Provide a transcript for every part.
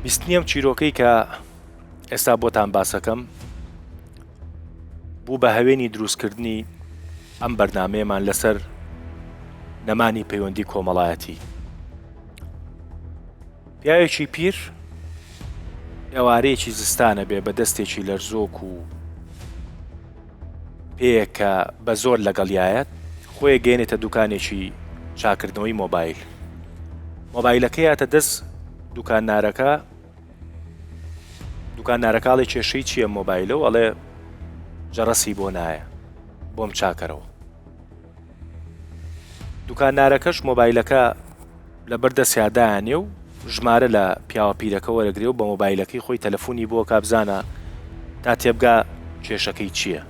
بیستنیم چیرۆکەی کە ئێستا بۆتان باسەکەم بوو بە هەوێنی دروستکردنی ئەم بەرنامەیەمان لەسەر نەمانی پەیوەندی کۆمەڵایەتی. پیاوێکی پیر ئێوارەیەکی زستانە بێ بە دەستێکی لەرزۆک و پێیەکە بە زۆر لەگەڵیایەت خۆی گەێنێتە دوکانێکی چاکردنەوەی مۆبایل. مۆبایلەکە یاتە دەست دوکاننارەکاڵی کێشەی چییە مۆبایلە و ئەڵێ جەڕەسی بۆ نایە بۆم چاکەرەوە. دوکاننارەکەش مۆبایلەکە لە بەردەستیادایانێ و ژمارە لە پیاوە پیرەکە وەرەگرێ و بە مۆبایلەکەی خۆی تەلەفۆنی بۆ کابزانە تا تێبگا کێشەکەی چییە.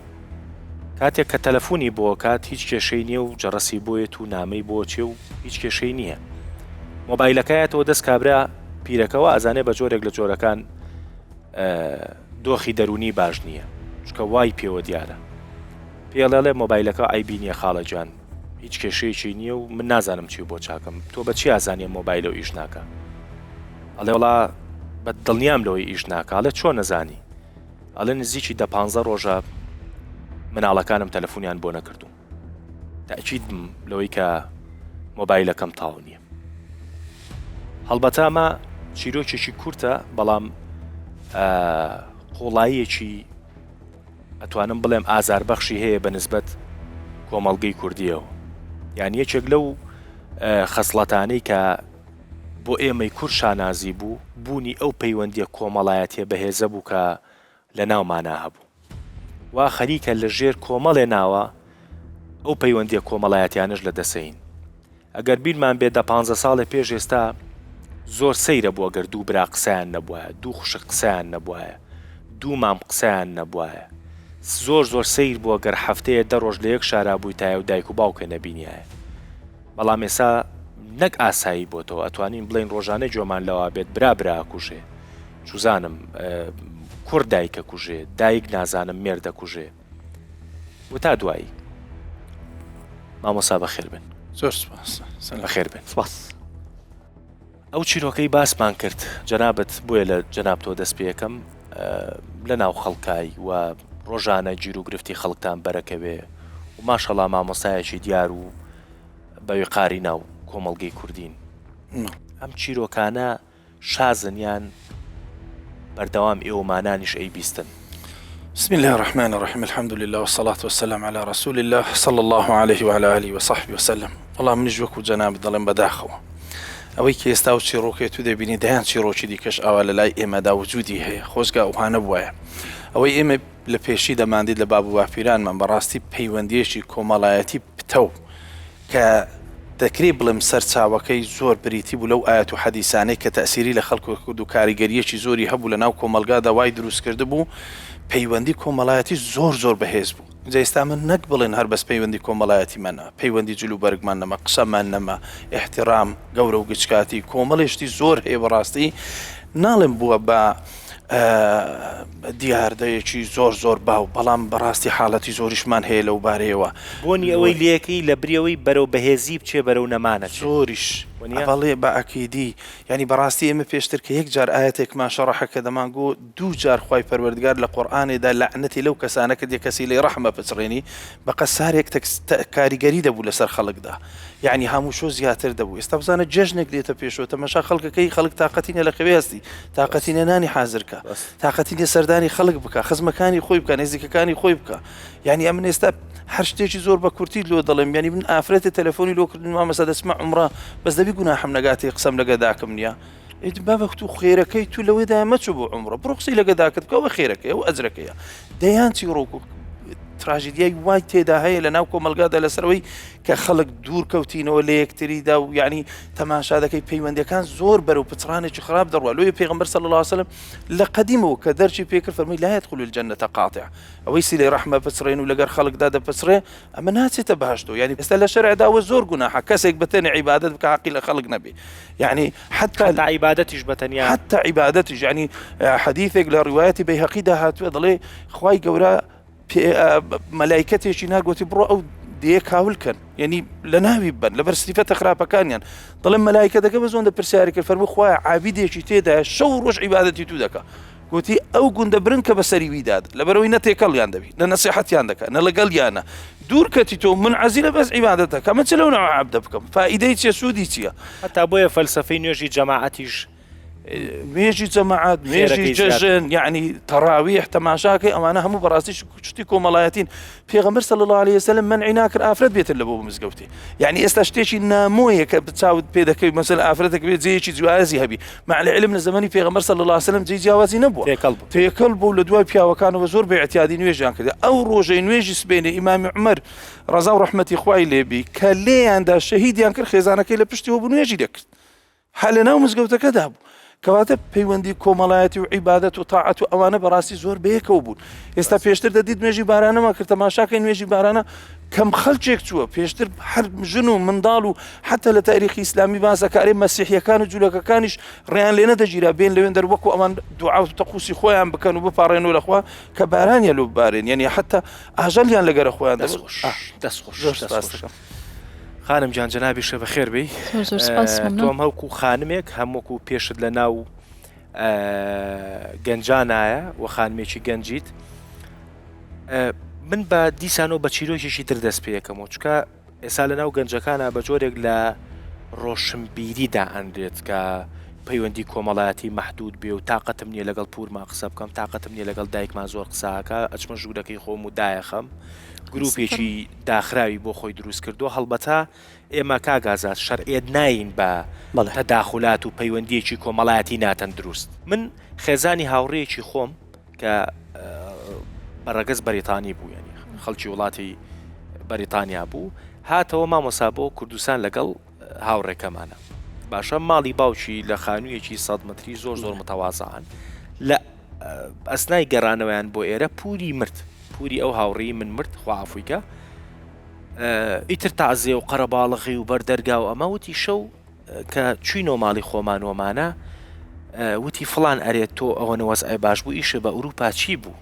کاتێک کە تەلەفۆنی بۆ کات هیچ کێشەی نییە و جەڕەسی بۆیەت و نامەی بۆ چێ و هیچ کێشەی نییە. مۆبایلەکەیەتەوە دەست کابرا پیرەکەەوە ئازانێ بە جۆرێک لە جۆرەکان دۆخی دەرونی باش نییە چکە وای پێوە دیارە. پێڵێڵێ مۆبایلەکە ئایبی نییە خاڵەجان، هیچ کێشەیەکی نییە و من نازانم چی بۆ چاکەم، تۆ بە چی ئازانێ مۆبایلە و ئیش ناکە؟ ئەڵێ وڵا بە دڵنیام لەوەی ئیش ناکە. ئەڵێ چۆن نەزانی؟ ئەڵێ نزیکی 10-15 ڕۆژە مناڵەکانم تەلەفۆنیان بۆ نەکردو، تاکیدم لەوەی کە مۆبایلەکەم تاو نییە. هەڵبەتە ئەمە چیرۆکێکی کورتە، بەڵام قۆڵاییەکی ئەتوانم بڵێم ئازاربەخشی هەیە بە نسبەت کۆمەڵگەی کوردیەوە. یان یەکێک لەو خەسڵەتانەی کە بۆ ئێمەی کورد شانازی بوو بوونی ئەو پەیوەندیە کۆمەڵایەتیە بەهێزە بوو کە لە ناومانە هەبوو وا خەریکە لە ژێر کۆمەڵێ ناوە ئەو پەیوەندیە کۆمەڵایەتیانش لە دەسەین. ئەگەر بیرمان بێت 15 ساڵی پێش ئێستا زۆر سەیرە بووە گەر دوو برا قسەیان نەبووە، دوو خوشک قسەیان نەبووە، دوو مام قسەیان نەبووە، زۆر سیر بووە گەر هەفتەیە 10 ڕۆژ لە یەک شارا بوویتایە و دایک و باوکە نەبینیایە. بەڵام ئێستا نەک ئاسایی بۆتەوە ئەتوانین بڵین ڕۆژانەی جۆمان لەوا بێت برا کوژێ، چوزانم کوڕ دایکە کوژێ، دایک نازانم مێردە کوژێ و تا دوایی. مامۆسا بەخێر بن. زۆر سپاس. بەخێر بن. سپاس. ئەو چیرۆکەی باسمان کرد جەنابەت بۆیە لە جەناب تۆ دەست پێەکەم لە ناو خەڵکایی و ڕۆژانە گیر و گرفتی خەڵکتان بەرەکەوێ و ماشەڵا مامۆسایەکی دیار و بەوێ قاری ناو کۆمەڵگەی کوردین. ئەم چیرۆکانە شازنیان بەردەوام ئێوەمانانیش ئەی بیستن. بسم الله الرحمن الرحيم، الحمد لله والصلاة والسلام على رسول الله صلى الله عليه وعلى آله وصحبه وسلم. والله منیش وەکو جەناب دەڵێم بەداخەوە ئەوەی کە ئێستا و چیرۆکێت تو دەبینی دەیان چیرۆکی دیکەش ئەوە لە لای ئێمەدا وجودی هەیە، خۆزگا ئەوانە بووایە. ئەوەی ئێمە لە پێشی دەماندید لە باب و باپیرانمان بەڕاستی پەیوەندیەکی کۆمەڵایەتی پتە کە دەکرێت بڵێم سەرچاوەکەی زۆر بریتی بوو لەو ئاەت و حەدیسانەی کە تەسیری لە خەڵک کرد و کاریگەریەکی زۆری هەبوو لە ناو کۆمەلگادا وای دروست کرده بوو. پەیوەندی کۆمەڵایەتی زۆر بەهێز بوو. ئێستا من نەک بڵێن هەر بەس پەیوەندی کۆمەڵایەتیمانە، پەیوەندی جلوبەرگمان نەما، قسەمان نەما، احترام، گەورە و گچکاتی، کۆمەڵێشتی زۆر هەیە. بەڕاستی ناڵێم بووە بە دیاردەیەکی زۆر باو، بەڵام بەڕاستی حاڵەتی زۆریشمان هەیە لەو بارەیەوە. بۆنی ئەوەی لەکەی لە بریەوەی بەرەو بەهێزی بچێ بەرەو نەمانە زۆریش بەڵێ بە ئەکیدی. ینی بەڕاستی ئێمە پێشتر کە یەک جار ئاەتێکمان شەڕەحە کە دەمانگۆ 2 جار خوای پەروەردگار لە قورئانێدا لەعنەتی لەو کەسانە کە کەسی لێ ڕەحمە بچڕێنی بە قەسارێک کاریگەری دەبوو لەسەر خەڵکدا، یعنی هەموو شۆ زیاتر دەبوو. ئێستا بزانە جەژنێک دێتە پێشەوە تەماشا خەڵکەکەی خەڵک تااقەتینە لە خەوێ هەستی، تااقەتینە نانی حازرکە، تااقەتینە سەردانی خەڵک بکە، خزمەکانی خۆی بکە، نێزیکەکانی خۆی بکە. یعنی ئەمن ئێستا هەر شتێکی زۆر بە کورتی لۆ دەڵێم، ینی من ئافرەتە تەلەفۆنی لۆکردن مامەسا دەسمە عمرە بەس دەبی گوناحم نەگاتی قسەم لەگەداکەم نییە. بابەخت و خێرەکەی تو لەوەیدا مەچوو بۆ عمرە بڕۆ قسەی لەگەداکەت بکەوە خێرەکەی ئەو ئەجرەکەیە. دەیان چیرۆک و تراژیدیای وای تێدا هەیە لە ناو کۆمەلگادا لەسەرەوەی کە خەڵک دوور کەوتینەوە لە یەکتریدا و یعنی تەماشا دەکەی پەیوەندیەکان زۆر بەرەو پچڕانێکی خراپ دەڕوا. لۆیە پێغەمبەر صلی الله علیه وسلم لە قەدیمەوە کە دەرچی پێکرد فەرمووی لا يدخل الجنة قاطع، ئەوەی سیلەی ڕەحمە پچڕێن و لەگەر خەڵکدا دەپچڕێ ئەمە ناچێتە باشتەوە. یعنی ئێستا لە شەرعداوە زۆر گوناحە کەسێک بەتەنێ عیبادەت بکە حەقی لە خەڵک نەبێ، یعنی حتى عیبادەتیش بەتەنیا، حتى عیبادەتیش. یعنی حەدیثێک لە ڕیوایەتی بەیهەقیدا هاتووە دەڵێ خوای گەورە مەلایکەتێکی ناگوتی بڕۆ ئەو دێ کاولکەن ینی لە ناوی بن لەبەر سیفەتە خراپەکانیان دەڵێن مەلایکە دەکە بە زۆندە پرسیاری کرد فەرمووی خوایە عابیدێکی تێدایە شەو ڕۆژ عیبادەتی تو دەکە گوتی ئەو گوندە برن کە بەسەری ویداد لەبەرەوەی نە تێکەڵیان دەبی نە نەسیحەتیان دەکە نە لەگەڵیانە دوورکەتی تۆ من عەزیلە بەس عیبادەتە کە من چ لەو نەوە عەبدە بکەم فائیدەی چیە سوودی چییە هەتا بۆیە فەلسەفەی نوێژی جەماعەتیش نوێژی جەماعەت نوێژی جەژن یعنی تەراویح تەماشاکەی ئەوانە هەموو بەڕاستی شتی کۆمەڵایەتین پێغەمبەر صلی الله عليه وسلم منعی ناکرد ئافرەت بێتن لە بۆ مزگەوتی یعنی ئێستا شتێکی نامۆیە کە بچاوت پێ دەکەوی مەسەلا ئافرەتێک بێت جێیەکی جیازی هەبی مع العلم لە زمانی پێغەمبەر صلی الله عليه وسلم جێی جیاوازی نەبووە تێکەڵ بوو لە دوای پیاوەکانەوە زۆر بێعتیادی نوێژیان کرد ئەو ڕۆژەی نوێژی سبەینێ ئیمامی عومەر ڕەزا و ڕەحمەتی خوای لێبی کە لێیاندا شەهیدیان کرد خێزانەکەی لە پشتیەوە بوو نوێژی دەکرد هە لە ناو مزگەوتەکەدا بوو کەواتە پەیوەندی کۆمەڵایەتی و عیبادەت و تاعەت و ئەوانە بەڕاستی زۆر بەیەکەوە بوون ئێستا پێشتر دەدیت نوێژی بارانەما کرد تەماشاکەی نوێژی بارانە کەم خەڵکێک چووە پێشتر هەر ژن و منداڵ و حتى لە تاریخی ئیسلامی بازەکاری مەسیحیەکان و جوولەکەکانیش ڕێیان لێ نەدەگیرا بێن لەوێن دەروەکو ئەمان دوعا و تەقوسی خۆیان بکەن و بپارڕێنەوە لەخوا کە بارانیان لێ ببارێن یعنی حتى ئاژەلیان لەگەرە خۆیان دەستخۆش خانم جان جەنابی شەو بەخێر بی تۆم هەوکو خانمێک هەمووەکو پێشت لە ناو گەنجانایە و خانمێکی گەنجیت من بە دیسانەوە بە چیرۆکێکی تر دەست پێیەکەمەوە چکە ئێستا لە ناو گەنجەکانە بە جۆرێک لە ڕۆشنبیریدا ئەندرێت کە پەیوەندی کۆمەڵایەتی مەحدود بێ و تااقەتم نییە لەگەڵ پورما قسە بکەم تااقەتم نییە لەگەڵ دایکمان زۆر قساکە ئەچمە ژوورەکەی خۆم و دایەخەم گروپێکی داخراوی بۆ خۆی دروست کردو هەڵبەتە ئێمە کاگازات شەرعێت ناین بە تەداخلات و پەیوەندیەکی کۆمەڵایەتی ناتەن دروست من خێزانی هاوڕێیەکی خۆم کە بەڕەگەز بەریتانی بوو ینی خەڵکی وڵاتی بەریتانیا بوو هاتەوە مامۆسا بۆ کوردستان لەگەڵ هاوڕێکەمانە باشە ماڵی باوکی لە خانوویەکی 100 متری زۆر متەوازان لە ئەسنای گەڕانەوەیان بۆ ئێرە پوری مرد پوری ئەو هاوڕێی من مرد خوافوویکە ئیتر تازێ و قەرەباڵغی و بەردەرگا و ئەمە وتی شەو کە چوینەوە ماڵی خۆمانۆمانە وتی فڵان ئەرێت تۆ ئەوەنە وەزعی باش بوو ئیشە بە ئوروپا چی بوو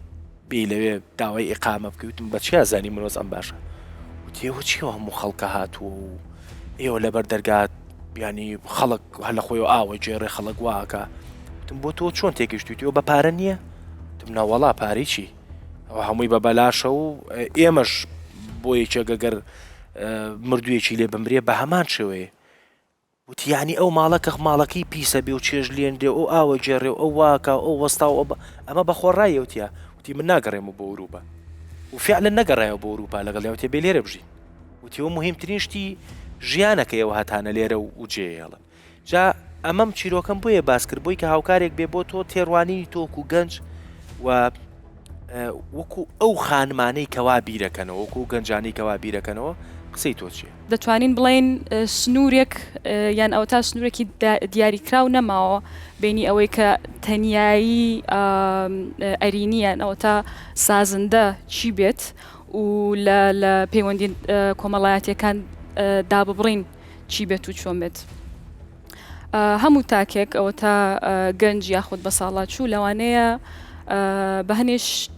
بێ لەوێ داوای ئیقامە بکەوتم بە چیا زانی من وەزعم باشە وتی ئێوە چیەوە هەموو خەڵکە هاتووە و ئێوە لەبەر دەرگات ینی خەڵک هەر لە خۆی و ئاوە جێڕێ خەڵک واکە وتم بۆ تۆ چۆن تێگەشتویەوە بە پارە نییە وتم ناوەڵا پارەی چی ئەوە هەمووی بە بەلاشە و ئێمەش بۆ یەکێگەگەر مردوویەکی لێ بمرێ بە هەمان شێوەیە وتی یعنی ئەو ماڵەکە ماڵەکەی پیسە بێ و چێژ لێندێ ئەو ئاوە جێڕێ ئەو واکە ئەو وەستا و ئەمە بە خۆڕایە وتیە وتی من ناگەڕێمە بۆ ئوروپا و فعلا نەگەڕایەوە بۆ ئوروپا لەگەڵ یاوتێ بێ لێرە بژین وتیەوە مهمترین شتی ژیانەکەیەوە هاتانە لێرە و جێڵن جا ئەمەم چیرۆکەم بۆیە باس کرد بۆی کە هاوکارێک بێ بۆ تۆ تێڕوانی تۆکو گەنج و وەکو ئەو خانمانەی کەوا بیرەکەنەوە وەکو گەنجانی کەوا بیرەکەنەوە قسەی تۆ چیە دەتوانین بڵێن سنوورێک یان ئەو تا سنوورێکی دیاریکراو نەماوە بینی ئەوەی کە تەنیایی ئەرینیان ئەوە تا سازندە چی بێت و لە پەیوەندی کۆمەڵایەتیەکان داببڕین چی بێت و چۆن بێت هەموو تاکێک ئەوە تا گەنج یاخود بە ساڵات چوو لەوانەیە بە هەنێ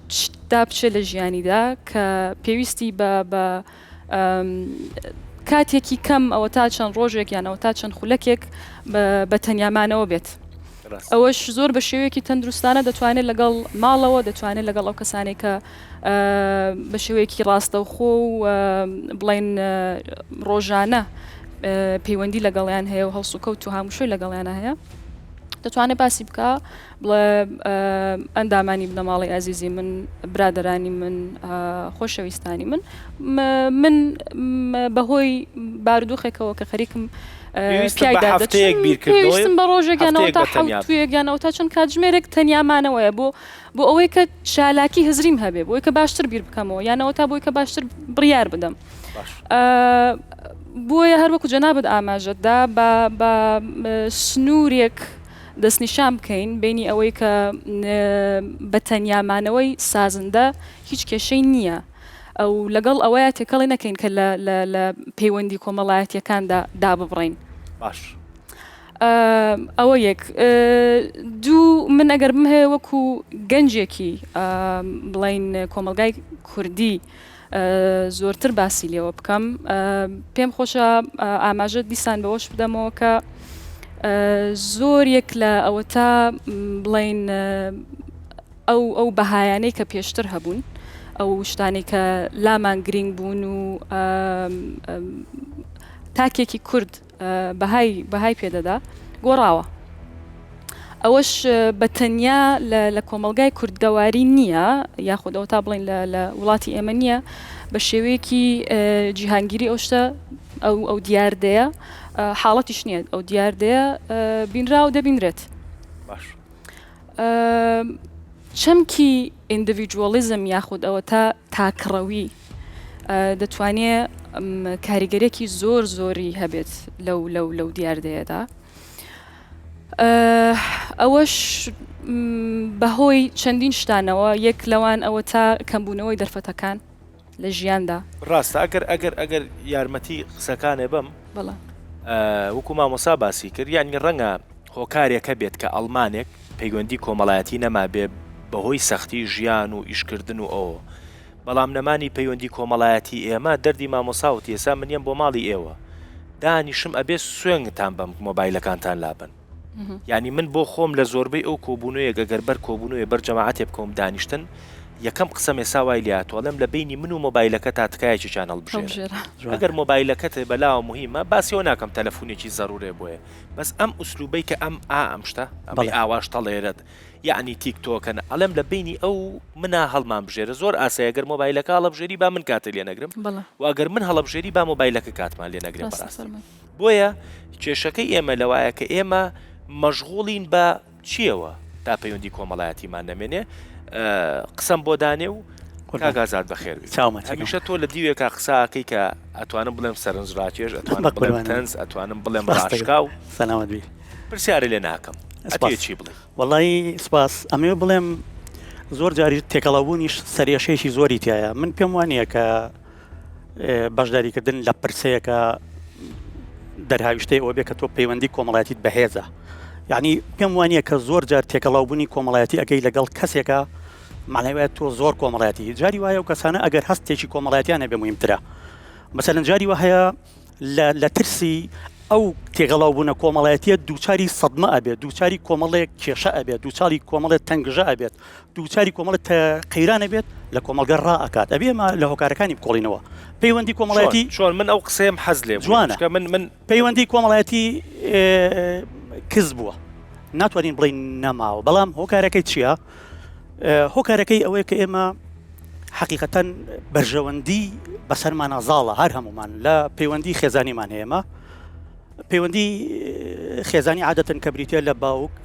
شتا بچێ لە ژیانیدا کە پێویستی بە کاتێکی کەم ئەوە تا چەند ڕۆژێک یان ئەوە تا چەند خولەکێک بە تەنیامانەوە بێت ئەوەش زۆر بە شێوەیەکی تەندروستانە دەتوانێت لەگەڵ ماڵەوە دەتوانێت لەگەڵ ئەو کەسانێک کە بە شێوەیەکی ڕاستەوخۆ و بڵێن ڕۆژانە پەیوەندی لەگەڵیان هەیە و هەڵسو کەوت و هەمووشۆی لەگەڵیانە هەیە دەتوانێت باسی بکە بڵێ ئەندامانی بنە ماڵی ئازیزی من برادەرانی من خۆشەویستانی من بەهۆی بارودۆخێکەوە کە خەریکم پێویستم بە ڕۆژێکیانەوە تا حوتویەکیانەوە تا چەند کاتژمێرێک تەنیامانەوەیە بۆ ئەوەی کە چالاکی هزریم هەبێ بۆی کە باشتر بیر بکەمەوە یانەوە تا بۆی کە باشتر بڕیار بدەم بۆیە هەروەکو جەنابەت ئاماژەتدا بە سنوورێک دەستنیشان بکەین بینی ئەوەی کە بە تەنیامانەوەی سازندە هیچ کێشەی نییە ئەو لەگەڵ ئەوەیە تێکەڵی نەکەین کە لە پەیوەندی کۆمەڵایەتیەکاندا داببڕین باش ئەوە یەک دوو من ئەگەر بم هەیە وەکو گەنجێکی بڵین کۆمەلگای کوردی زۆرتر باسی لێوە بکەم پێم خۆشە ئاماژە دیسان بەوەش بدەمەوە کە زۆرێک لە ئەوە تا بڵین ئەو بەهایانەی کە پێشتر هەبوون ئەو شتانی کە لامان گرنگ بوون و تاکێکی کورد بەهای پێدەدا گۆڕاوە ئەوەش بە تەنیا لە کۆمەلگای کوردگەواری نییە یاخود ئەو تا بڵین لە وڵاتی ئێمە نییە بە شێوەیەکی جیهانگیری ئەو شتە ئەو دیاردەیە حاڵەتیش نییە ئەو دیاردەیە بینرا و دەبینرێت باش چەمکی ئیندیڤیدوەلیزم یاخود ئەوە تا تاکڕەوی دەتوانێت کاریگەرێکی زۆری هەبێت لەو دیاردەیەدا ئەوەش بەهۆی چەندین شتانەوە یەک لەوان ئەوە تا کەمبوونەوەی دەرفەتەکان لە ژیاندا ڕاستە ئەگەر یارمەتی قسەکانێ بم بەڵێ وەکو مامۆسا باسی کرد یانی ڕەنگە هۆکارێکە بێت کە ئەڵمانێک پەیوەندی کۆمەڵایەتی نەما بێ بەهۆی سەختی ژیان و ئیشکردن و ئەوە بەڵام نەمانی پەیوەندی کۆمەڵایەتی ئێمە دەردی مامۆساوت ئێسا منیان بۆ ماڵی ئێوە دانیشم ئەبێ سوێنگتان بەم مۆبایلەکانتان لابن یعنی من بۆ خۆم لە زۆربەی ئەو کۆبوونەیە گەگەر بەر کۆبوونەوە بەر جەماعەتێ بکەم دانیشتن یەکەم قسەم ێسا وای لاتۆڵم لە بینی من و مۆبایلەکە تا تکایەکی چان هەڵبژێرە ئەگەر مۆبایلەکەت بەلاوە مهمە باسیەوە ناکەم تەلەفۆنێکی زەڕورێ بۆیە بەس ئەم ئوسلوبەی کە ئەم شتە ئەمەی ئاواش تەڵێرت یعنی تیکتۆکەن ئەڵێم لە بینی ئەو منا هەڵمان بژێرە زۆر ئاسایە گەر مۆبایلەکە هەڵبژێری با من کاتە لێ نەگرم و ئەگەر من هەڵبژێری با مۆبایلەکە کاتمان لێ نەگرم بەڕاست بۆیە کێشەکەی ئێمە لەوایە کە ئێمە مەشغوڵین بە چیەوە تا پەیوەندی کۆمەڵایەتیمان نەمێنێ قسەم بۆ دانێ و کاگازات بەخێروی هەمیشە تۆ لە دیوێکە قساکەی کە ئەتوانم بڵێم سەرنجڕاکێش ئەتوانم بڵێم تەنز ئەتوانم بڵێم ڕاشکا و سەلامەت پرسیارە لێ ناکەم چی بڵێ وەڵی سپاس ئەمێ بڵێم زۆر جاری تێکەڵاوبوونیش سەرێشەیەکی زۆری تایە من پێم وانە کە بەشداریکردن لە پرسەیەکە دەرهاویشتەی ئەوە بێ کە تۆ پەیوەندی کۆمەڵایەتیت بەهێزە یعنی پێم وانە کە زۆر جار تێکەڵاوبوونی کۆمەڵایەتی ئەگەی لەگەڵ کەسێکە معنەوێت تۆ زۆر کۆمەڵایەتی جاری وایە و کەسانە ئەگەر هەستێکی کۆمەڵایەتیانە بێ مهمترە مەسەلەن جاری وە هەیە لە ترسی ئەو تێگەڵاوبوونە کۆمەڵایەتیە دووچاری سەدمە ئەبێت دووچاری کۆمەڵێک کێشە ئەبێت دووچاری کۆمەڵێت تەنگژە ئەبێت دووچاری کۆمەڵێت قەیرانە بێت لە کۆمەلگە ڕائکات ئەبێمە لە هۆکارەکانی بکۆڵینەوە پەیوەندی کۆمەڵایەتی چۆن من ئەو قسەم حەز لێ جوانە من پەیوەندی کۆمەڵایەتی کز بووە ناتوانین بڵین نەماوە بەڵام هۆکارەکەی چییە؟ هۆکارەکەی ئەوەیە کە ئێمە حقیقەتەن بەرژەوەندی بەسەرمانە زاڵە هەر هەمومان لە پەیوەندی خێزانیمان هەیەمە پەیوەندی خێزانی عادەتەن کە بریتە لە باوک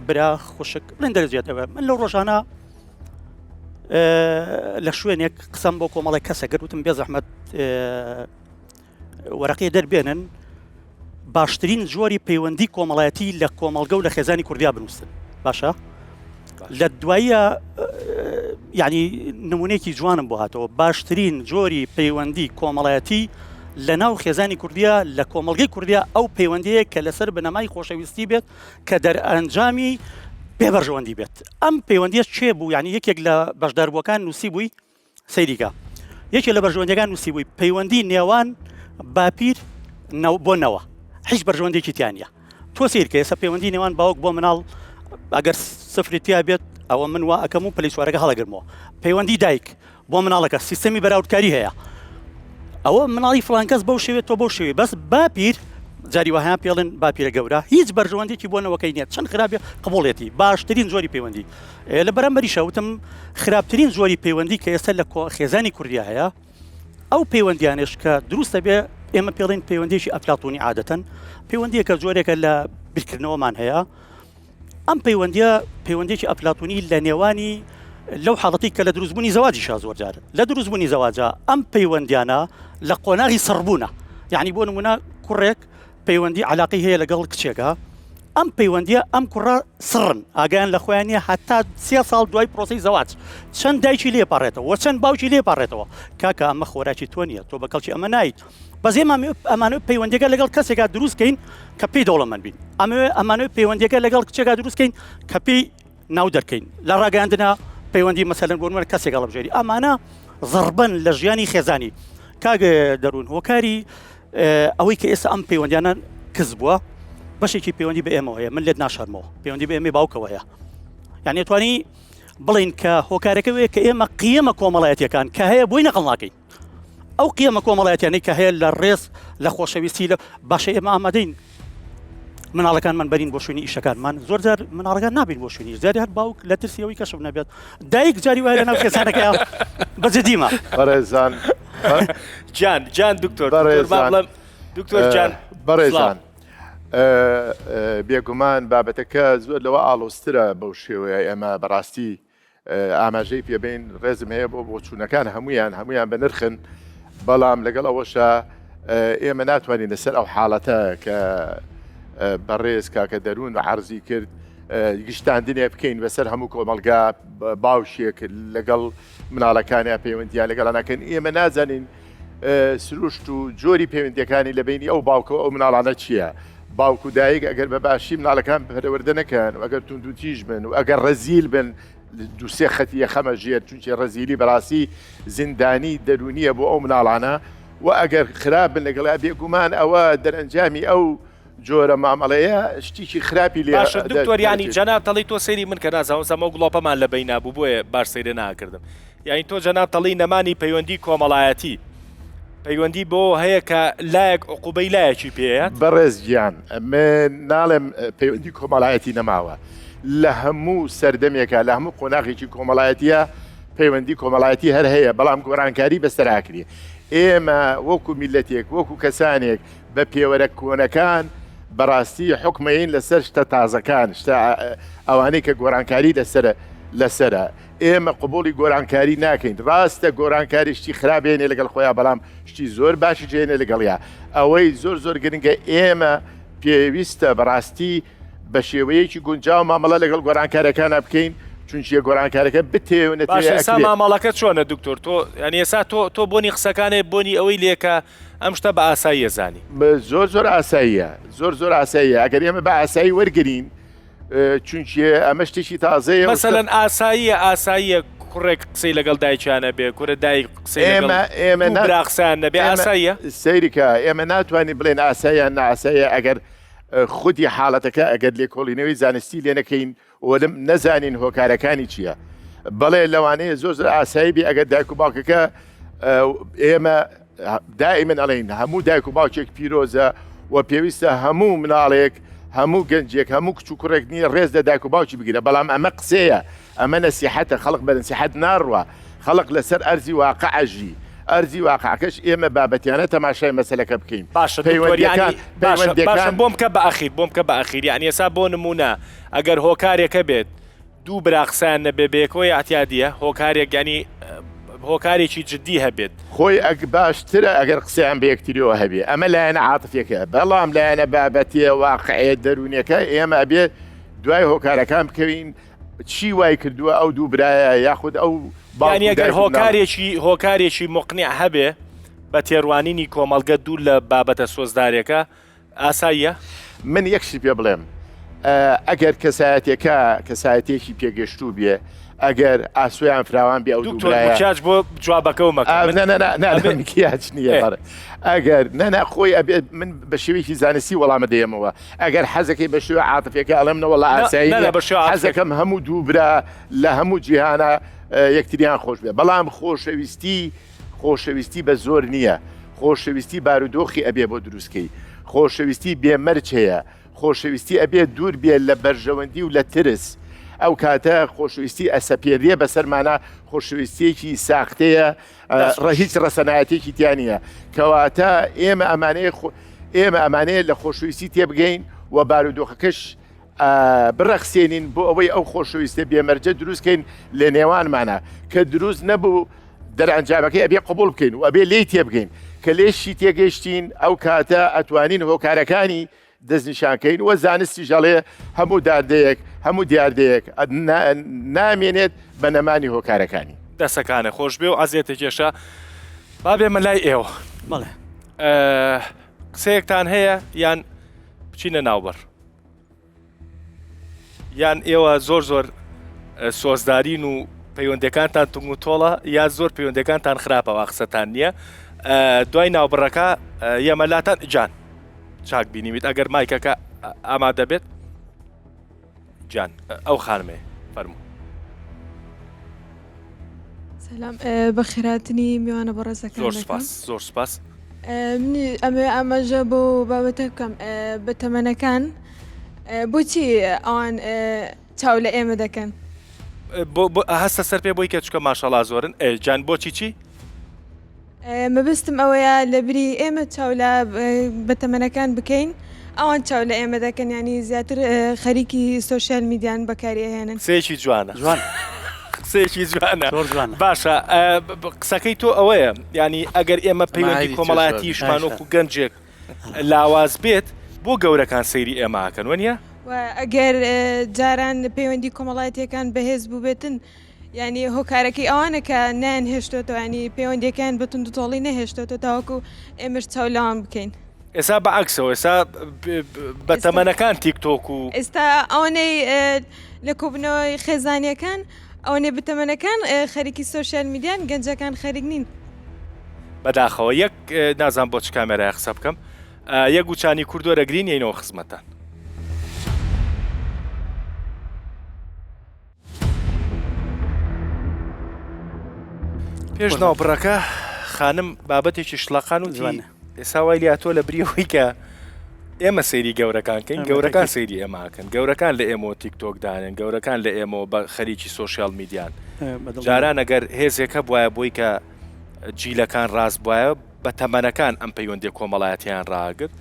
برا خوشک بڵێن دەرەجێتەوە من لەو ڕۆژانە لە شوێنێک قسەم بۆ کۆمەڵی کەسە گەروتم بێ زەحمەت وەرەقی دەربێنن باشترین جۆری پەیوەندی کۆمەڵایەتی لە کۆمەڵگە و لە خێزانی کوردیا بنووسن باشە لە دواییە یعنی نمونێکی جوانم بۆ هاتەوە باشترین جۆری پەیوەندی کۆمەڵایەتی لە ناو خێزانی کوردیا لە کۆمەڵگەی کوردیا ئەو پەیوەندەیە کە لەسەر بنەمای خۆشەویستی بێت کە دەرئەنجامی بێبەرژەوەندی بێت ئەم پەیوەندیە چێ بوو یعنی یەکێک لە بەشداربووەکان نووسی بووی سەیریکە یەکێک لە بەرژەوەندەکان نووسی بووی پەیوەندی نێوان باپیر بۆ نەوە هیچ بەرژەوەندێکی تیانە تۆ سیرکە ئێستا پەیوەندی نێوان باوک بۆ مناڵ ئەگەر سفرێتیا بێت ئەوە من وا ئەەکەم و پلی سوارەکە هەڵەگرمەوە پەیوەندی دایک بۆ مناڵەکە سیستەمی بەراوردکاری هەیە ئەوە مناڵی فڵانکەس بەو شێوێت تۆ بەو شێوێ بەس باپیر جاری وهیان پێڵن باپیرە گەورە هیچ بەرژەوەندێکی بۆ نەوەکەی نیێت چەند خراپێ قبوڵێتی باشترین زۆری پەیوەندی لە بەرامبەری شەوتم خراپترین زۆری پەیوەندی کە ئێستا لە خێزانی کوردیا هەیە ئەو پەیوەندیانش کە دروستە بێ ئێمە پێڵین پەیوەندێکی ئەفلاتونی عادەتەن پەیوەندیەکە زۆرێکە لە بیرکردنەوەمان هەیە ئەم پەیوەندێکی ئەفلاتونی لە نێوانی لەو حاڵەتی کە لە دروستبوونی زەواجیشا زۆر جار لە دروستبوونی زەواجە ئەم پەیوەندیانە لە قۆناغی سڕبوونە یعنی بۆ نمونە کوڕێک پەیوەندی علاقی هەیە لەگەڵ کچێکە ئەم پەیوەندیە ئەم کوڕە سڕن ئاگیان لە خۆیانە هەتا 3 ساڵ دوای پرۆسی زەواج چەند دایکی لێپارڕێتەوە و چەند باوکی لێپارڕێتەوە کاکە ئەمە خۆراکی تۆ نییە تۆ بە کەڵکی ئەمە نایت بەس ئەمانە پەیوەندەکە لەگەڵ کەسێکا دروستکەین کە پێی دەوڵەمەند بین ئەمانە پەیوەندەکە لەگەڵ کچێکا دروستکەین کە پێی ناو دەرکەین لە ڕاگەاندنە پەیوەندی مەسەلەن بۆ کەسێک هەڵبژێری ئەمانە زربن لە ژیانی خێزانی کاگە دەروون هۆکاری ئەوەی کە ئێستا ئەم پەیوەندیانە کەس بووە بەشێکی پەیوەندی بە ئێمەوەیە من لێت ناشەرمەوە پەیوەندی بە ئێمە باوکەوەیە یعنی توانی بڵین کە هۆکارەکە وەیە کە ئێمە قیەمە کۆمەڵایەتیەکان کە هەیە بۆی نەقڵ ناکەین ئەو قیەمە کۆمەڵایەتیانەی کە هەیە لە ڕێز لە خۆشەویستی لە باشە ئێمە ئامادەین مناڵەکانمان بەرین بۆ شوێنی ئیشەکانمان زۆر جار مناڵەکان نابین بۆ شوێنی زیادی هەر باوک لە ترسیەوەی کەشم نەبێت دایک جاری وایە لەناو کێسانەکە بەجددیمە بەڕێزان جان دکتۆر جان بەڕێزان بێگومان بابەتەکە زۆر لەوە ئاڵۆسترە بەو شێوەیە ئێمە بەڕاستی ئاماژەی پێبین ڕێزم هەیە بۆ چوونەکان هەمویان بە نرخن بەڵام لەگەڵ ئەوەشە ئێمە ناتوانین لەسەر ئەو حاڵەتە کە بەڕێز کاکە دەروون و عەرزی کرد گشتاندنێ بکەین بەسەر هەموو کۆمەلگا باوشێک لەگەڵ مناڵەکانیان پەیوەندیان لەگەڵ ناکەن ئێمە نازانین سروشت و جۆری پەیوەندیەکانی لە بینی ئەو باوکەوە ئەو مناڵانە چییە باوک و دایک ئەگەر بە باشی مناڵەکان پەروەردە نەکەن و ئەگەر تونند و تیژ بن و ئەگەر ڕەزیل بن دووسێ خەتیە خەمە ژێر چونچە ڕەزیلی بەڕاستی زیندانی دەرونیە بۆ ئەو مناڵانە و ئەگەر خراپ بن لەگەڵا بێگومان ئەوە دەرەنجامی ئەو جۆرە مامەڵەیە شتێکی خراپی لێ باشە دکتۆریانی جەناب تەڵی تۆ سەیری من کە نازانم زەمە گوڵۆپەمان لە بەی نابوو بۆیە باش سەیرە ناکردم یعنی تۆ جەناب تەڵی نەمانی پەیوەندی کۆمەڵایەتی پەیوەندی بۆ هەیە کە لایەک عقوبەی لایەکی پێیە بەڕێز گیان من ناڵێم پەیوەندی کۆمەڵایەتی نەماوە لە هەموو سەردەمێکە لە هەموو قۆناغێکی کۆمەڵایەتیە پەیوەندی کۆمەڵایەتی هەر هەیە بەڵام گۆڕانکاری بەسەراکری ئێمە وەکو میلەتێک وەکو کەسانێک بە پێوەرە کۆنەکان بەڕاستی حکمەین لەسەر شتە تازەکان شتە ئەوانەی کە گۆڕانکاری لەسرە ئێمە قبولی گۆڕانکاری ناکەین ڕاستە گۆڕانکاری شتی خراپێنێ لەگەڵ خۆیان بەڵام شتی زۆر باشی جێنێ لەگەڵیا ئەوەی زۆر گرنگە ئێمە پێویستە بەڕاستی بە شێوەیەکی گونجاو مامەڵە لەگەڵ گۆڕانکارەکانە بکەین چونچیە گۆڕانکارەکە بتێنێت مامەڵەکەت چۆنە دکتۆر تۆ ینی ئێستا تۆ بۆنی قسەکانێ بۆنی ئەوەی لێکە ئەم شتە بە ئاسایی زانی زۆر ئاساییە زۆر ئاساییە ئەگەر ئێمە بە ئاسایی وەرگین چونچیە ئەمە شتێکی تازەیە مەسەلەن ئاساییە کوڕێک قسەی لەگەڵ دایکیانە بێ کورە دایک قسەی براقسەیان نەبێ ئاساییە سەیریکە ئێمە ناتوانین بڵێن ئاساییان ناساییە ئەگەر خودی حاڵەتەکە ئەگەر لێکۆڵینەوەی زانستی لێ نەکەین وەلم نەزانین هۆکارەکانی چییە بەڵێ لەوانەیە زۆر ئاسایی بێ ئەگەر دایک و باوکەکە ئێمە دائیمەن ئەڵێن هەموو دایک و باوکێک پیرۆزە و پێویستە هەموو مناڵێک هەموو گەنجێک هەموو کچ و کوڕێک نییە ڕێز لە دایک و باوکی بگیرە بەڵام ئەمە قسەیە ئەمە نەسیحەتە خەڵق بە نەسیحەت ناڕوە خەڵق لەسەر ئەرزی واقعەژی ئەرزی واقعەکەش ئێمە بابەتیانە تەماشای مەسەلەکە بکەین باشە بۆم کە بە ئەخیر یعنی ئێستا بۆ نمونە ئەگەر هۆکارێکە بێت دوو براقسەیان نەبێ بێکۆی ئەتیادیە هۆکارێک ینی هۆکارێکی جددی هەبێت خۆی باشترە ئەگەر قسەیان بە یەکتریەوە هەبێ ئەمە لایەنە عاتفێکە بەڵام لایەنە بابەتیە واقعەیە دەرونیەکە ئێمە ئەبێ دوای هۆکارەکان بکەوین چی وای کردووە ئەو دوو برایە یاخود ئەو ئەگەر هۆکارێکی مقنیع هەبێ بە تێڕوانینی کۆمەڵگە دوو لە بابەتە سۆزدارێکە ئاساییە من یەکشی پێ بڵێم ئەگەر کەسایەتێکی پێگەشتوو بێ ئەگەر ئاسویان فراوان بێ ئەو دووچاج بۆ جوابەکەەوە مەکیاج نییە ئەگەر نەنا خۆی ئەبێت من بە شێوەیەکی زانستی وەڵامە دێمەوە ئەگەر حەزەکەی بە شێوە عاتفەکە ئەڵێمنەوە لە ئاسایی حەزەکەم هەموو دووبرا لە هەموو جیهانە یەکتریان خۆش بێ بەڵام خۆشەویستی بە زۆر نییە خۆشەویستی بارودۆخی ئەبێ بۆ دروستکەی خۆشەویستی بێمەرج هەیە خۆشەویستی ئەبێ دوور بێت لە بەرژەوەندی و لە ترس ئەو کاتە خۆشەویستی ئەسەپێریە بەسەرمانە خۆشەویستیەکی ساختەیە هیچ ڕەسەنایەتێکی تیانە کەواتە ئێمە ئەمانەیە لە خۆشەویستی تێبگەین و بارودۆخەکەش بڕەخسێنین بۆ ئەوەی ئەو خۆشەویستە بێمەرجە دروستکەین لە نێوانمانە کە دروست نەبوو دەرەنجامەکەی ئەبێ قبول بکەین و ئەبێ لێی تێبگەین کە لێشی تێگەیشتین ئەو کاتە ئەتوانین هۆکارەکانی دەستنیشانکەین وە زانستی ژەڵێ هەموو دیاردەیەک نامێنێت بە نەمانی هۆکارەکانی دەسەکانە خۆش بێ و ئازیێتە کێشە بابێ مەلای ئێوە بەڵێ قسەیەکتان هەیە یان بچینە ناوبەر یان ئێوە زۆر سۆزدارین و پەیوەندەکانتان تونگ و تۆڵە یا زۆر پەیوەندەکانتان خراپەوە قسەتان نییە دوای ناوبڕەکە یەمەلاتان جان چاک بینیمیت ئەگەر مایکەکە ئامادە بێت جان ئەو خانمێ فەرموو سلام بەخێراتنی میوانە بە ڕێزەکان زۆر سپاس ئەمەژە بۆ بابەتە بکەم بە تەمەنەکان بۆچی ئەوان چاو لە ئێمە دەکەن هەستە سەر پێ بۆی کە چکە ماشەڵا زۆرن جان بۆچی چی؟ مەبستم ئەوەیە لە بری ئێمە چاو لە بە تەمەنەکان بکەین ئەوان چاو لە ئێمە دەکەن ینی زیاتر خەریکی سوۆشیال میدیان بەکاریهێنن سێکی جوانە جوان قسەیەکی جوانە زۆر جوانە باشە قسەکەی تۆ ئەوەیە ینی ئەگەر ئێمە پەیوەندی کۆمەڵایەتیشمان وەکو گەنجێک لاواز بێت بۆ گەورەکان سەیری ئێماکەن وەنیە؟ ئەگەر جاران پەیوەندی کۆمەڵایەتیەکان بەهێز بووبێتن ینی هۆکارەکەی ئەوانە کە نان هێشتۆتەوە ینی پەیوەندیەکان بەتون دوتۆڵی نەهێشتۆتە تاوەکو ئێمەش چاولاوان بکەین ئێستا بەعکسەوە ئێستا بە تەمەنەکان تیکتۆک و ئێستا ئەوانەی لە کۆبنەوەی خێزانیەکان ئەوەنێ بتەمەنەکان خەریکی سوۆشیال میدیان گەنجەکان خەریک نین بەداخەوە یەک نازان بۆ چ کامێرای قسە بکەم یەک گوچانی کوردۆرە گرین یینەوە خزمەتان پێش ناوبڕەکە خانم بابەتێکی شڵەقان و جوانە ئێستا وای لاتۆ لە بریەوەی کە ئێمە سەیری گەورەکانکەین گەورەکان سەیری ئێماکەن گەورەکان لە ئێمە تیکتۆک دانێن گەورەکان لە ئێمە بە خەریکی سوۆشیال میدیان جاران ئەگەر هێزێکە بواە بۆی کە جیلەکان ڕاست بواە بە تەمەنەکان ئەم پەیوەندی کۆمەڵایەتیان ڕاگرت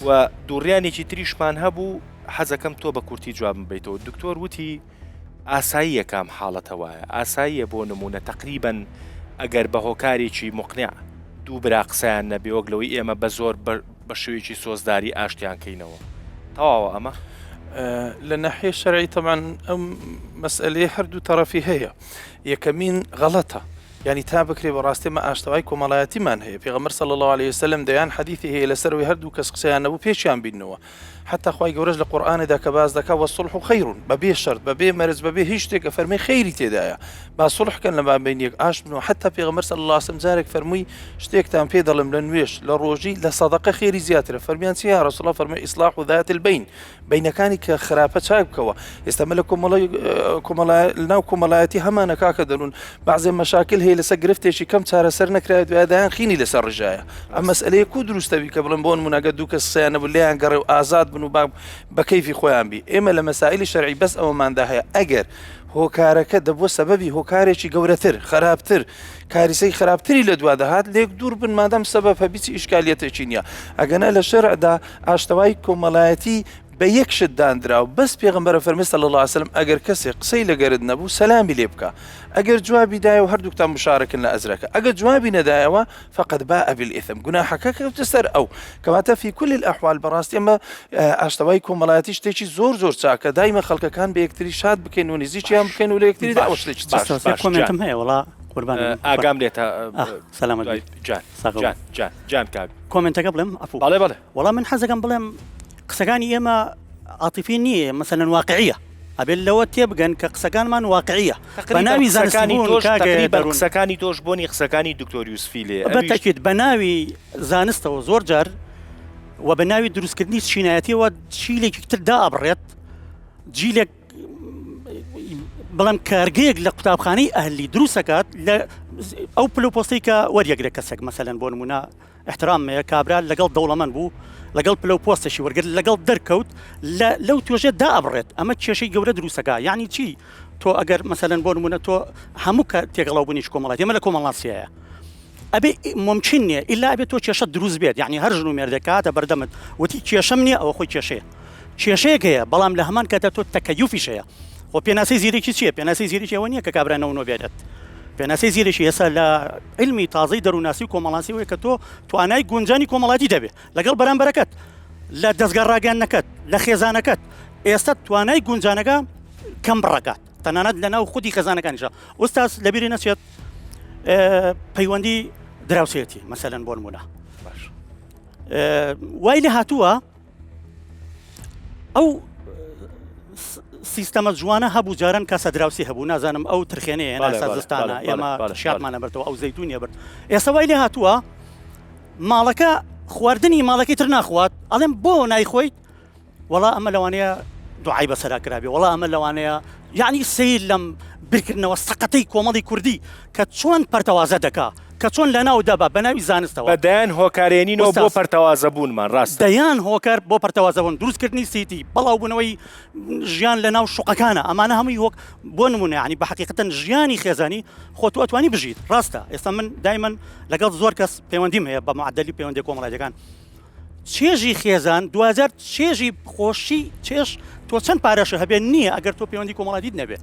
و دووڕیانێکی تریشمان هەبوو حەزەکەم تۆ بە کورتی جوابم بیتەوە دکتۆر وتی ئاسایی یەکام حاڵەتەوەیە ئاساییە بۆ نمونە تقریبەن ئەگەر بە هۆکارێکی مقنع دوو برا قسەیان نەبێ وەک لەوەی ئێمە بە زۆر بە شێوێکی سۆزداری ئاشتیان کەینەوە تەواوە ئەمە لە ناحیە شەرعی طبعاً ئەم مەسئلەیە هەردوو تەرەفی هەیە یەکەمین غەڵەتە يعني تا بکرێ بەڕاستی مە ئاشتەوای کۆمەڵایەتیمان هەیە پێغەمبەر صلی الله عليه وسلم دەیان حەدیثی هەیە لەسەرەوەی هەردوو کەس قسەیان نەبوو پێشیان بینەوە حتى خوای گەورەش لە قورئانێدا کە باز دەکا وەسڵح خەیڕ بەبێ شەرت بەبێ مەرج بەبێ هیچ شتێکە فەرمەی خەیری تێدایە با سڵحکەن لە مابین یەک ئاش بنەوە حتى پێغەمبەر صلی الله عليه وسلم جارێک فەرمووی شتێکتان پێ دەڵم لە نوێش لە ڕۆژی لە سەدەقە خێری زیاترە فەرمیان چی یا رسول الله فەرمووی ئیصلاح ذات البین بینەکانی کە خراپە چاک بکەوە ئێستا مە لە ناو کۆمەڵایەتی هەمانە کاکە دەنون بعضێ مەشاکل هەیە لەسەر گرفتێکی کەم چارەسەر نەکرای دوایدایان خینی لەسەر ڕژایە ئەم مەسئلەیە کو دروستەوی کە بڵم بۆن منەگە دوو کەس قسەیان نەبوو لێیان گەڕێ و ئازاد بن و بە کەیفی خۆیان بی ئێمە لە مەسائلی شەرعی بەس ئەوەماندا هەیە ئەگەر هۆکارەکە دەبووە سەبەبی هۆکارێکی گەورەتر خراپتر کاریسەی خراپتری لە دوا دەهات لێک دوور بن مادەم سەبەب هەبیچی ئیشکالیەتێکی نییە ئەگەنە لە شەرعدا ئاشتەوای کۆمەڵایەتی بە یەک شت دانراوە بەس پێغەمبەر فەرمی صلی الله عليه وسلم ئەگەر کەسێک قسەی لەگەرت نەبوو سەلامی لێ بکە ئەگەر جوابی دایەوە هەردووکتان مشارەکن لە ئەجرەکە ئەگەر جوابی نەدایەوە فقط باء بالإثم گوناحەکە کەوتە سەر ئەو کەواتە في كل الأحوال بەڕاستی ئەمە ئاشتەوای کۆمەڵایەتی شتێکی زۆر چاکە دایمە خەڵکەکان بە یەکتری شاد بکەین و نزیکیان بکەین و لە یەکتریدا ئەو شتێکی چاک کۆمنتم هەیە وڵا ئاگام لێتە سەلامەت جان کاک کۆمنتەکە بڵێم ئەفو بەڵێ بەڵێ وەڵام من حەزەکەم بڵێم قسەکانی ئێمە عاطفی نییە مثلا واقعیە ئەبێت لەوە تێبگەن کە قسەکانمان واقعیە بە ناوی قسەکانی تۆش بۆنی قسەکانی دکتۆر یوسفی لێ بەتەکیت بە ناوی زانستەوە زۆر جار و بە ناوی دروستکردنی شینایەتیەوە جیلێکی تر دابڕێت جیلێک بەڵام کارگەیەک لە قوتابخانەی ئەهلی دروستەکات لە ئەو پلوپۆستی کە وەریەگرێت کەسێک مەسەلەن بۆ نمونە احترامەیە کابرا لەگەڵ دەوڵەمەند بوو لەگەڵ پلە پۆستێکی وەرگرت لەگەڵ دەرکەوت لەو توێژێت دابڕێت ئەمە کێشەی گەورە دروستەکە یعنی چی تۆ ئەگەر مەسەلەن بۆ نمونە تۆ هەموو کە تێگەڵاو بوونیش کۆمەڵات ئێمە لە کۆمەڵاتیایە ئەبێ ممکن نییە ئیلا ئەبێت تۆ کێشە دروست بێت یعنی هەر ژن و مێردەکاتە بەردەمت وتی کێشەم نییە ئەوە خۆی کێشەیە کێشەیەک هەیە بەڵام لە هەمان کاتە تۆ تەکەیوفیشەیە خۆ پێناسی زیرێکی چییە پێناسی زیرێکی ئەوە نییە کە کابرانەوە بێت پێناسی زیرێکی ئێستا لە علمی تازەی دەرووناسی و کۆمەڵاتی وەیە کە تۆ توانای گونجانی کۆمەڵاتی دەبێت لەگەڵ بەرامبەرەکەت لە دەستگا ڕاگەاندنەکەت لە خێزانەکەت ئێستا توانای گونجانەکە کەم بڕەکات تەنانەت لەناو خودی خێزانەکانیشە ئوستاز لەبیری نەچێت پەیوەندی دراوسێتی مەسەلەن بۆ نمونە وای لێ هاتووە ئەو سیستەمە جوانە هەبوو جاران کەسە دراوسی هەبوو نازانم ئەو ترخێنەیە سازستانە ئێمە شارمانە بێتەوە ئەو زەیتونیە برد ئێستا وای لێ هاتووە ماڵەکە خواردنی ماڵەکەی تر ناخوات ئەڵێم بۆ نایخۆیت وەڵا ئەمە لەوانەیە دوعای بەسەرا کرابێ وەڵا ئەمە لەوانەیە یعنی سیر لەم بیرکردنەوە سەقەتەی کۆمەڵی کوردی کە چۆن پەرتەوازە دەکا کە چۆن لە ناو دەبا بە ناوی زانستەوە بەدایان هۆکارێنینەوە بۆ پەرتەوازەبوونمان ڕاست دەیان هۆکار بۆ پەرتەوازەبوون دروستکردنی سیتی بەڵاو بوونەوەی ژیان لە ناو شوقەکانە ئەمانە هەمووی هۆک بۆ نمونە ینی بە حەقیقەتەن ژیانی خێزانی خۆت ئەتوانی بژیت ڕاستە ئێستا من دایمەن لەگەڵ زۆر کەس پەیوەندیم هەیە بە معدەلی پەیوەندی کۆمەڵایەتەکان چێژی خێزان 2000 چێژی خۆشی چێژ تۆ چەند پارەشە هەبێت نییە ئەگەر تۆ پەیوەندی کۆمەڵایەتیت نەبێت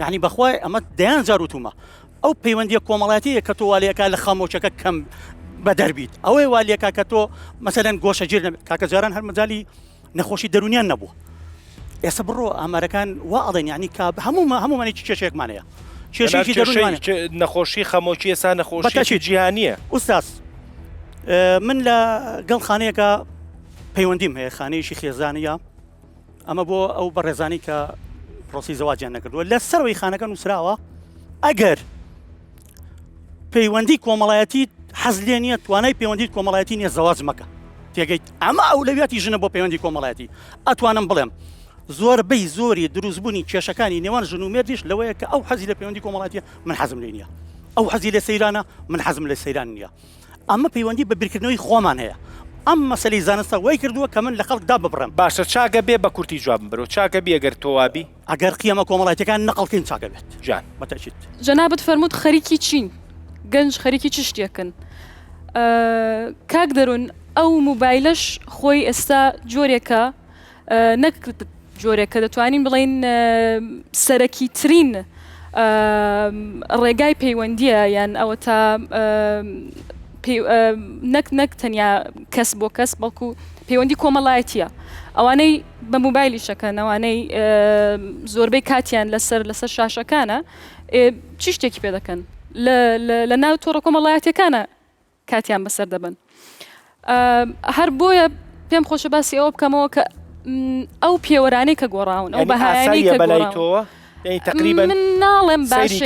یعنی بەخوای ئەمە دەیان جار وتومە ئەو پەیوەندیە کۆمەڵایەتیە کە تۆ والیەکە لە خامۆچەکە کەم بە دەربیت ئەوەی والیەکە کە تۆ مەسەلەن گۆشە گیر نەبێت کاکە جاران هەر مەجالی نەخۆشی دەرونیان نەبووە ئێستا بڕۆ ئامارەکان وا ئەڵێن یعنی هەمومانێکی کێشەیەکمانەیە کێشێکی دەرونیانە نەخۆشی خەمۆکی ئێستا نەخۆشی جیهانیە ئوستاس من لە گەڵ خانەیەکە پەیوەندیم هەیە خانەیەشی خێزانیە ئەمە بۆ ئەو بەڕێزانی کە پرۆسی زەواجیان نەکردووە لە سەرەوەی خانەکە نووسراوە ئەگەر پەیوەندی کۆمەڵایەتی حەز لێ نییە توانای پەیوەندی کۆمەڵایەتی نییە زەواج مەکە تێگەیت ئەمە ئەولەویەتی ژنە بۆ پەیوەندی کۆمەڵایەتی ئەتوانم بڵێم زۆربەی زۆری دروستبوونی کێشەکانی نێوان ژن و مێردیش لەوەیە کە ئەو حەزی لە پەیوەندی کۆمەڵایەتیە من حەزم لێ نییە ئەو حەزی لە سەیرانە من حەزم لە سەیران نییە ئەمە پەیوەندی بە بیرکردنەوەی خۆمان هەیە ئەم مەسەلەی زانستە وای کردووە کە من لە خەڵکدا ببڕم باشە چاکە بێ بە کورتی جوابم برۆ چاکە بێ ئەگەر تۆوابی ئەگەر قیامە کۆمەڵایەتەکان نەقڵکەین چاکە بێت جان بەتەچیت جەنابەت فەرمووت خەریکی چین گەنج خەریکی چ شتێکن کاک دەروون ئەو موبایلەش خۆی ئێستا جۆرێکە نەک جۆرێکە دەتوانین بڵین سەرەکی ترین ڕێگای پەیوەندیە یان ئەوە تا نەک تەنیا کەس بۆ کەس بەڵکو پەیوەندی کۆمەڵایەتیە ئەوانەی بە موبایلی شەکەن ئەوانەی زۆربەی کاتیان لەسەر شاشەکانە چی شتێکی پێ دەکەن لە ناو تۆڕە کۆمەڵایەتەکانە کاتیان بەسەر دەبن هەر بۆیە پێم خۆشە باسی ئەوە بکەمەوە کە ئەو پێوەرانەی کە گۆڕاون ئەو بەهایانی کە گۆڕاون تقریبا من ناڵێم باشە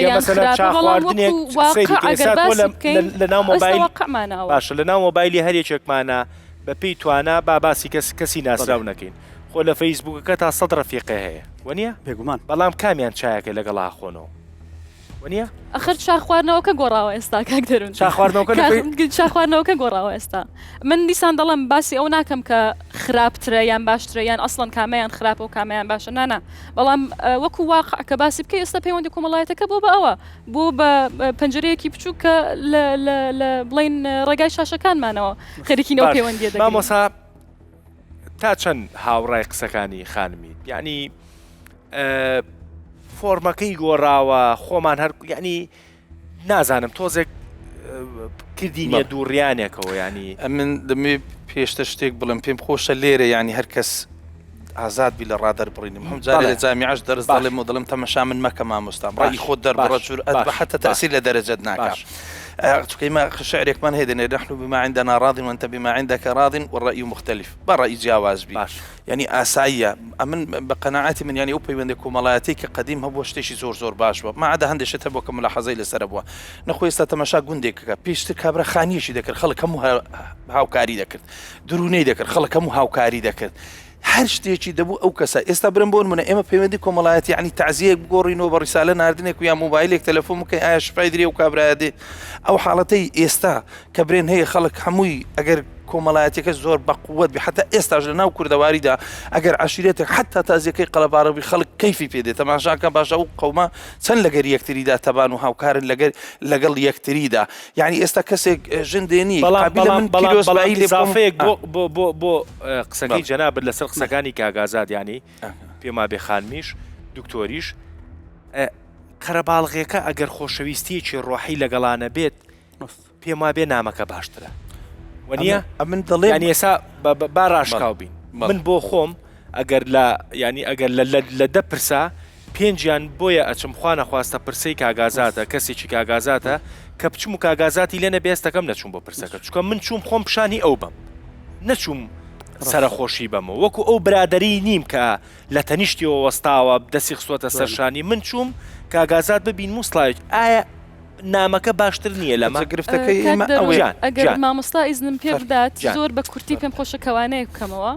باشە لە ناو مۆبایلی هەرێکێکمانە بە پێی توانە با باسی کەسی ناسراو نەکەین خۆ لە فەیسبوکەکە تا 100 ڕەفیقە هەیە وەنیە بێگومان بەڵام کامیان چایەکە لەگەڵا خۆنەوە وەنیە ئەخر چا خواردنەوەکە گۆڕاوە ئێستا کاک دەروون چا خواردنەوەکە گۆڕاوە ئێستا من دیسان دەڵم باسی ئەو ناکەم کە خراپترە یان باشترە یان ئەسڵەن کامیان خراپە و کامیان باشە نانە بەڵام وەکو واقع کە باسی بکە ئێستا پەیوەندی کۆمەڵایەتەکە بۆ بە ئەوە بۆ بە پەنجەرەیەکی بچوو کە لە بڵین ڕێگای شاشەکانمانەوە خەریکینەوە پەیوەندی دەکەین مامۆستا تا چەند هاوڕای قسەکانی خانمیت یعنی فۆرمەکەی گۆڕاوە خۆمان هەر ینی نازانم تۆزێک کردینە دووڕیانێکەوە ینی من دەمێ پێشتە شتێک بڵم پێم خۆشە لێرە ینی هەر کەس ئازاد بی لە ڕادەر بڕینم هەم جارێ لە جامیعەش دەرس دەڵێم و دڵم تەمەشا من مەکە مامۆستام ڕای خۆت دەربڕە جوور حتى تأثير لدرجة ناكا كما شعرك من هيدن نحن بما عندنا راض وانت بما عندك راض والرأي مختلف برأي جواز بي يعني آسايا من بقناعاتي من يعني أوبي من كومالاتيك قديم هو شتيشي زور باش ما عدا هندي شتبو كملاحظة لسربوا نخوي استتمشى جندك بيشتر كابرا خانيشي ذكر خلق كم هاوكاري ذكر دروني ذكر خلق كم هاوكاري ذكر هر شتێکی دەبوو ئەو کەسە ئێستا برم بۆن منە ئێمە پەیوەندی کۆمەڵایەتی یعنی تعزیەک بگۆڕینەوە بە ڕیسالە ناردنێک و یا مۆبایلێک تەلەفۆن بکەین ئایا شفای درێ و کابرایە دێ ئەو حاڵەتەی ئێستا کە برێن هەیە خەڵک هەمووی ئەگەر کۆمەڵایەتەکە زۆر بەقووەت بێ حتا ئێستاش لە ناو کوردەواریدا ئەگەر عشیرەتێک حتا تازیەکەی قەڵەبارەبی خەڵک کەیفی پێدێت تەماشاکە باشە ئەو قەومە چەند لەگەر یەکتریدا تەبان و هاوکارن لەگەڵ یەکتریدا یعنی ئێستا کەسێک ژن دێنی بەڵامفەیەک بۆ قسەکەی جەنابەت لەسەر قسەکانی کاگازات ینی پێما بێ خانمیش دکتۆریش قەرەباڵغیەکە ئەگەر خۆشەویستیەکی ڕۆحی لەگەڵانە بێت پێما بێ نامەکە باشترە وەنیە من دڵێ ینی ئێسا با ڕاشکاو بین من بۆ خۆم ئەگەر لە ینی ئەگەر لە دە پرسا پێنجیان بۆیە ئەچم خوا نەخواستە پرسەی کاگازاتە کەسێکی کاگازاتە کە بچم و کاگازاتی لێنە بێستەکەم نەچوم بۆ پرسەکە چکە من چوم خۆم پیشانی ئەو بم نەچوم سەرخۆشی بەمە وەکو ئەو برادری نیم کە لە تەنیشتیەوە وەستاوە دەستی خسوەتە سەرشانی من چووم کاگازات ببین موسڵایك ئایا نامەکە باشتر نییە لەمە گرفتەکەی ئێمە ئەوەیان ئەگەر مامۆستا ئیزنم پێ بدات زۆر بە کورتی پێم خۆشەکەوانەیە بکەمەوە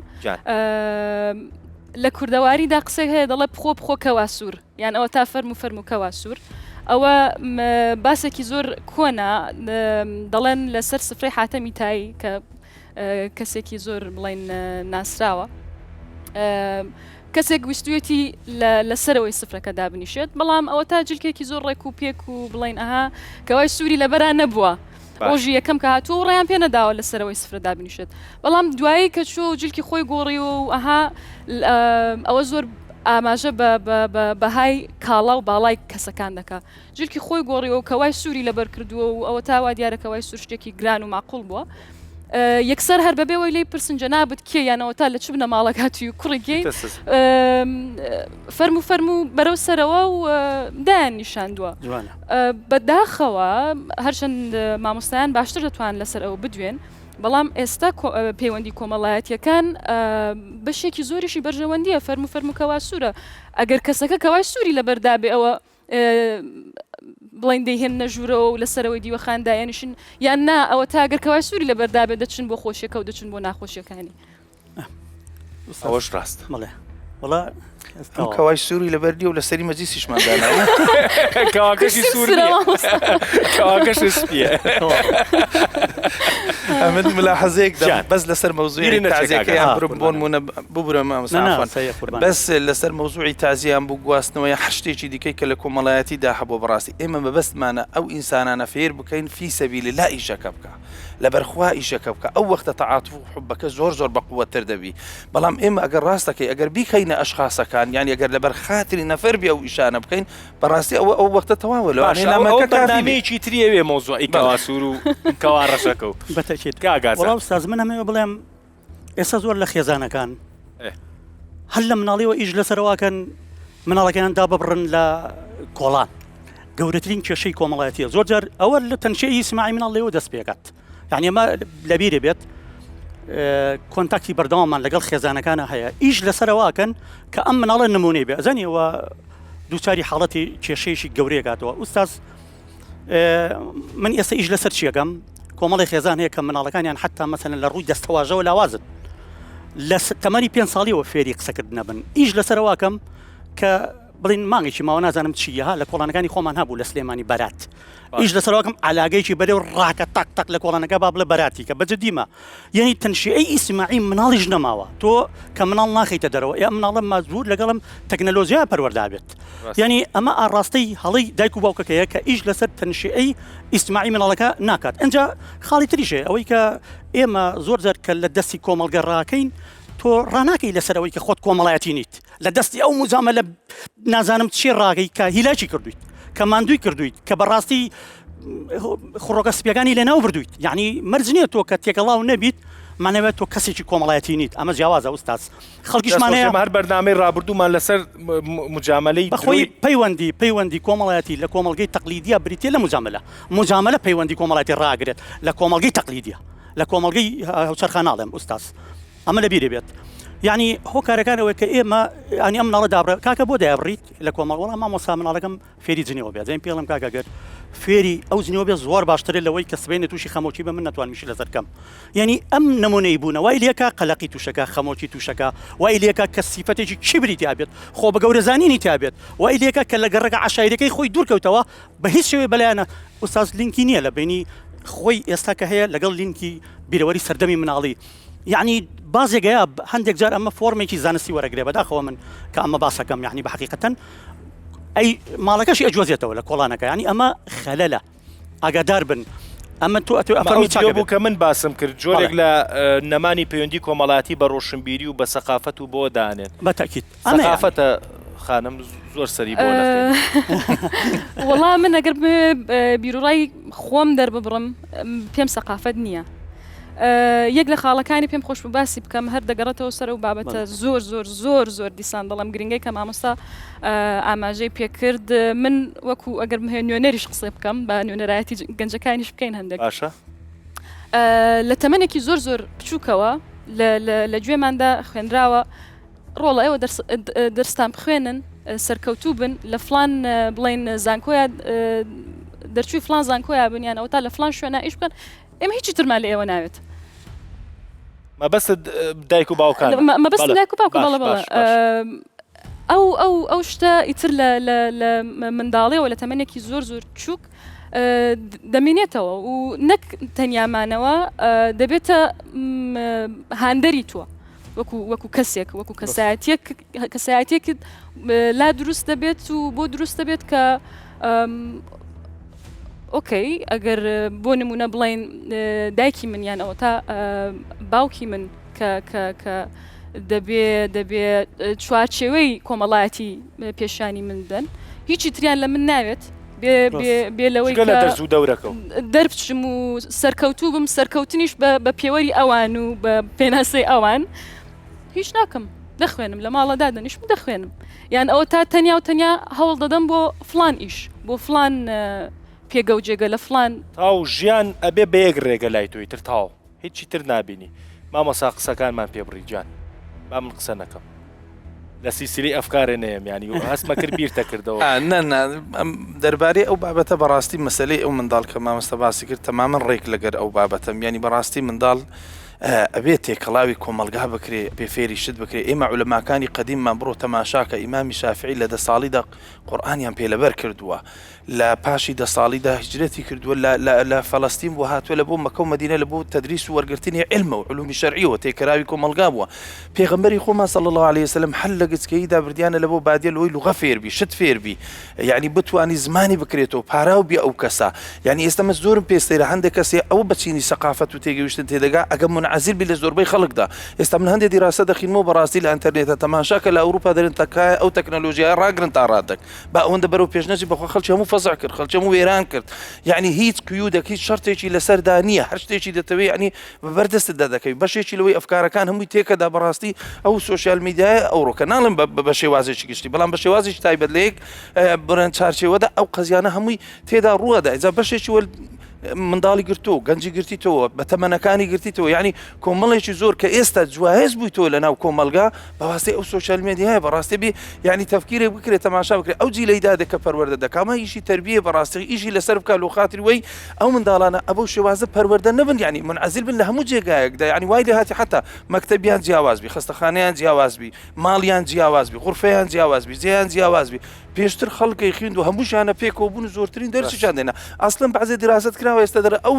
لە کوردەواریدا قسەی هەیە دەڵێ بخۆ کەوا سوور یان ئەوە تا فەرمو کەوا سوور ئەوە باسێکی زۆر کۆنا دەڵێن لەسەر سفرەی حاتەمی تایی کە کەسێکی زۆر بڵێن ناسراوە کەسێک ویستوێتی لەسەرەوەی سفرەکە دابنیشێت بەڵام ئەوە تا جلکێکی زۆر ڕێک و پێک و بڵێن ئەها کەوای سووری لەبەرا نەبووە ڕۆژی یەکەم کە هاتووە ڕێیان پێ نەداوە لەسەرەوەی سفرە دابنیشێت بەڵام دوایی کە چوە جلکی خۆی گۆڕی و ئەها ئەوە زۆر ئاماژە بەهای کاڵا و باڵای کەسەکان دەکات جلکی خۆی گۆڕیەوە کەوای سووری لەبەر کردووە و ئەوە تاوا دیارەکەوای سوور شتێکی گران و معقول بووە یەکسەر هەر بەبێەوەی لی پرسنجە نابێت کێ یانەوە تا لە چ بنە ماڵەکاتی و کوڕێکی فەرمو بەرەو سەرەوە و دایان نیشاندووە بەداخەوە هەرچەند مامۆستایان باشتر دەتوان لەسەر ئەوە بدوێن بەڵام ئێستا پەیوەندی کۆمەڵایەتیەکان بەشێکی زۆریشی بەرژەوەندیە فەرمو کەوا سوورە ئەگەر کەسەکە کەوای سووری لەبەردابێ ئەوە بڵین دەیهێن نەژوورەوە و لەسەرەوەی دیوەخاندایەنشن یان نا ئەوە تاگەر کەوای سووری لەبەردابێ دەچن بۆ خۆشیەکە و دەچن بۆ ناخۆشیەکانی ئەوەش ڕاست مەڵێ وڵا کەوای سووری لەبەردی و لەسەری مەجلیسیشمانداناوە کەواکەشی سوور کەواکەشی سپیە ئەمن ملاحەزەیەک بەس لەسەر مەوزوعی تازیەکەیان بۆن ببرە مامۆستا بەس لەسەر مەوزوعی تازیان بوو گواستنەوەی هەر شتێکی دیکەی کە لە کۆمەڵایەتیدا هەبوو بەڕاستی ئێمە بەبەستمانە ئەو ئینسانانە فێر بکەین فی سەبیلی لا ئیشەکە بکە لەبەرخوا ئیشەکە بکە ئەو وەختە تەعاتوف و حوبەکە زۆر بەقووەتر دەبی بەڵام ئێمە ئەگەر ڕاستەکەی ئەگەر بیکەینە ئەشخاصەکان یان ئەگەر لەبەر خاتری نەفەر بێ ئەو ئیشانە بکەین بەڕاستی ئەو وەختە تەواوە لەوانەیە بەرنامەیەکی تریەوێ مۆزوعی کەوا سوور و کەوا ڕەشەکە و بەتەکێت وەڵام ئوستاز من ئەمەوە بڵێم ئێستا زۆر لە خێزانەکان هەر لە مناڵیەوە ئیش لەسەرەوەکەن مناڵەکەیان داببڕن لە کۆڵان گەورەترین کێشەی کۆمەڵایەتیە زۆر جار ئەوە لە تەنشەی سماعی مناڵ لێوە دەست پێکات یعنی ئەمە لەبیرێ بێت کۆنتاکتی بەردەوامان لەگەڵ خێزانەکانە هەیە ئیش لەسەرەوەکەن کە ئەم مناڵە نمونەی بێ ئەزانیەوە دووچاری حاڵەتی کێشەیەشی گەورەیەکاتەوە ئوستاز من ئێستا ئیش لەسەر چیەکەم کۆمەڵی خێزان هەیە کە مناڵەکانیان حتا مەسەلەن لە ڕووی دەستەواژەوە لاوازن لە تەمەنی 5 ساڵیەوە فێری قسەکردنە بن ئیش لەسەرەوەکەم کە بڵین مانگێکی ماوە نازانم چیە لە کۆڵانەکانی خۆمان هەبوو لە سلێمانی بەرات ئیش لەسەرەوەکەم علاگەیەکی بەرەو ڕاکە تاک لە کۆڵانەکە با بڵێ بەراتی کە بەجددیمە یعنی تەنشیعەی ئیسماعی مناڵیش نەماوە تۆ کە مناڵ ناخیتە دەرەوە ئێ مناڵە مازبوور لەگەڵم تەکنەلۆژیا پەروەردابێت یعنی ئەمە ئاڕاستەی هەڵی دایک و باوکەکەیە کە ئیش لەسەر تەنشیعەی ئیسماعی مناڵەکە ناکات ئەنجا خاڵی تریشێ ئەوەی کە ئێمە زۆر جار کە لە دەستی کۆمەڵگە ڕاکەین تۆ ڕناکەی لەسەرەوەی کە خۆت کۆمەڵایەتی نیت لە دەستی ئەو موزامە لە نازانم چی ڕاگەی کە هیلاکی کردویت کە ماندووی کردویت کە بەڕاستی خڕۆکە سپیەکانی لێناو بردویت یعنی مەرج نییە تۆ کە تێکەڵاو نەبیت مانەوێت تۆ کەسێکی کۆمەڵایەتی نیت ئەمە جیاوازە ئوستاز خەڵکیشمانەیە هەر بەرنامەی ڕابردوومان لەسەر مجاملەی بەخۆی پەیوەندی کۆمەڵایەتی لە کۆمەڵگەی تەقلیدیە بریتێ لە مجاملە پەیوەندی کۆمەڵایەتی ڕاگرێت لە کۆمەڵگەی تەقلیدیە لە کۆمەڵگەی هەوچەرخاناڵێم ئوستاز ئەمە لەبیرێ بێت یعنی هۆکارەکانەوەی کە ئێمە ئەنی ئەم مناڵە دابڕێت کاکە بۆ دایبڕیت لە کۆمەڵوەڵام مامۆستا مناڵەکەم فێری جنێوە بێت زین پێڵم کاکەگەر فێری ئەو جنێوە بێت زۆر باشترێت لەوەی کە سبێنێت تووشی خەمۆکی بە من ناتوانمیشی لەسەرکەم یعنی ئەم نمونەی بوونە وای لێکە قەلەقی تووشەکە خەمۆکی تووشەکە وای لێکە کە سیفەتێکی کیبری تیابێت خۆ بە گەورەزانینی تیابێت وای لێکە کە لە گەڕەکە عشایرەکەی خۆی دوورکەوتەوە بە هیچ شێوێ بەلایەنە ئوستاز لینکی نییە لە بینی خۆی ئێستا کە هەیە لەگەڵ لینکی بیرەوەری سەردەمی مناڵی یعنی بازێگەیە هەندێک جار ئەمە فۆرمێکی زانستی وەرەگرێ بەداخەوە من کە ئەمە باسەکەم یعنی بە حقیقەتەن ئەی ماڵەکەشی ئەجوازێتەوە لە کۆڵانەکە ینی ئەمە خەلەلە ئاگادار بن ئەمە تۆ ئەفەرمی بوو کە من باسم کرد جۆرێک لە نەمانی پەیوەندی کۆمەڵاتی بە ڕۆشنبیری و بە سەقافەت و بۆ دانێن بەتاکید سەقافەتە خانم زۆر سەری بۆ وەڵام من ئەگەر بیرۆڕای خۆم دەرببڕم پێم سەقافەت نییە یەک لە خاڵەکانی پێم خۆش باسی بکەم هەر دەگەڕێتەوە سەر و بابەتە زۆر دیسان دەڵم گرنگی کە مامۆستا ئاماژەی پێکرد من وەکو ئەگەر نوێنەریش قسە بکەم بە نوێنەرایەتی گەنجەکانیش بکەین هەندێک باشە لە تەمەنێکی زۆر بچووکەوە لە گوێماندا خوێنراوە ڕۆڵە ئێوە دەرستان بخوێنن سەرکەوتوو بن لە فلان بڵێن زانکۆیان دەرچووی فلان زانکۆیان بنیان ئەو تا لە فلان شوێنە ئیش بکەن ئێمە هیچی ترمان لە ئێوە ناوێت مەبەست دایک و باوکان مەبەست دایک و باوکە بەڵێ ئەو شتە ئیتر لە منداڵیەوە لە تەمەنێکی زۆر چووک دەمێنێتەوە و نەک تەنیامانەوە دەبێتە هاندەری تۆ وەکو کەسێک وەکو کەسایەتێک لا دروست دەبێت و بۆ دروست دەبێت کە ئۆکەی ئەگەر بۆ نمونە بڵێن دایکی من یان ئەوە تا باوکی من کە دەبێ چوارچێوەی کۆمەڵایەتی پێشانی من دەن هیچی تریان لە من ناوێت بێ لەوەی دەرزوو دەورەکە دەربچم و سەرکەوتوو بم سەرکەوتنیش بە پێوەری ئەوان و بە پێناسەی ئەوان هیچ ناکەم دەخوێنم لە ماڵەدا دەنیشم دەخوێنم یان ئەوە تا تەنیا هەوڵ دەدەم بۆ فلان ئیش بۆ فلان پێگە و جێگە لە فلان تاو ژیان ئەبێ بە یەک ڕێگە لای تۆی تر تاو هیچی تر نابینی مامەسا قسەکانمان پێبڕی جان با من قسە نەکەم لە سیسیلی ئەفکارێ نەیەم ینی و هەستمە کرد بیرتە کردەوە دەربارەی ئەو بابەتە بەڕاستی مەسلەی ئەو منداڵ کە مامۆستا باسی کرد تەمامەن ڕێک لەگەر ئەو بابەتەم ینی بەڕاستی منداڵ ئەبێت تێکەڵاوی کۆمەلگا بکرێ بێ فێری شت بکرێ ئێمە عولەماکانی قەدیممان بڕۆ تەماشاکە ئیمامی شافعی لە 10 ساڵیدا قورئانیان پێلەبەر کردووە لە پاشی 10 ساڵیدا هیجرەتی کردووە لە فەڵەستین بۆ هاتووە لە بۆ مەکە و مەدینە لە بۆ تەدریس و وەرگرتنی علمە و علومی شەرعیەوە تێکەراوی کۆمەلگا بووە پێغەمبەری خۆمان صلی الله عليه وسلم هەر لە گچکەییدا بردیانە لە بۆ بادیە لەوەی لوغە فێربی شت فێربی یعنی بتوانی زمانی بکرێتەوە پاراو بێ ئەو کەسە یعنی ئێستا مە زۆرم پێستەیرە هەندێک کەسێ ئەو بەچینی سەقافەت و تێگەیشتن تێدەگا ئەگەر منعزل بی لە زۆربەی خەڵکدا ئێستا من هەندێک دیراسە دەخینەوە بەڕاستی لە ئینتەرنێتە تەماشاکە لە ئەوروپا دەرن تەکایە ئەو تەکنەلۆژیای ڕاگرن تا ڕادەک با ئەوەندە بەرەو پێشنەچی بەخوا خەڵکی هەموو فەزع کرد خەڵکی هەموو وێران کرد یعنی هیچ قیودێک هیچ شەرتێکی لەسەردا نییە هەر شتێکی دەتەوێت ینی بەردەستت دەکەی بەشێکی لەوەی ئەفکارەکان هەمووی تێکەدا بەڕاستی ئەو سوۆسیال میدیای ئەوڕۆکە ناڵم بە شێوازێکی گشتی بەڵام بە شێوازێکی تایبەت لە یەک بڕێن چارچێوەدا ئەو قەزیانە هەمووی تێدا ڕووەدا ئێجا بەشێکی منداڵی گرتو گەنجی گرتیتەوە بە تەمەنەکانی گرتیتەوە یعنی کۆمەڵێکی زۆر کە ئێستا جوایز بوویتەوە لە ناو کۆمەلگا بەواسطەی ئەو سوۆسیال میدیایە بەڕاستی بێ یعنی تەفکیرێک بکرێت تەماشا بکرێت ئەو جیلەیدا دەکە پەروەردە دەکا ئەمە ئیشی تەربیە بەڕاستی ئیشی لەسەر بکات لە خاتری وەی ئەو منداڵانە ئەو شێوازە پەروەردە نەبن یعنی منعزل بن لە هەموو جێگایەکدا یعنی وای لێ هاتی حتا مەکتەبیان جیاواز بی خستەخانەیان جیاواز بی ماڵیان جیاواز بی غورفەیان جیاواز بی جێیان جیاواز بی پێشتر خەڵکی خوێند و هەمووشانە پێکەوە بوون زۆرترین دەرسیشان دێنا ئەسڵەن بەعزێ دیراسەت کراوە ئێستا دەرە ئەو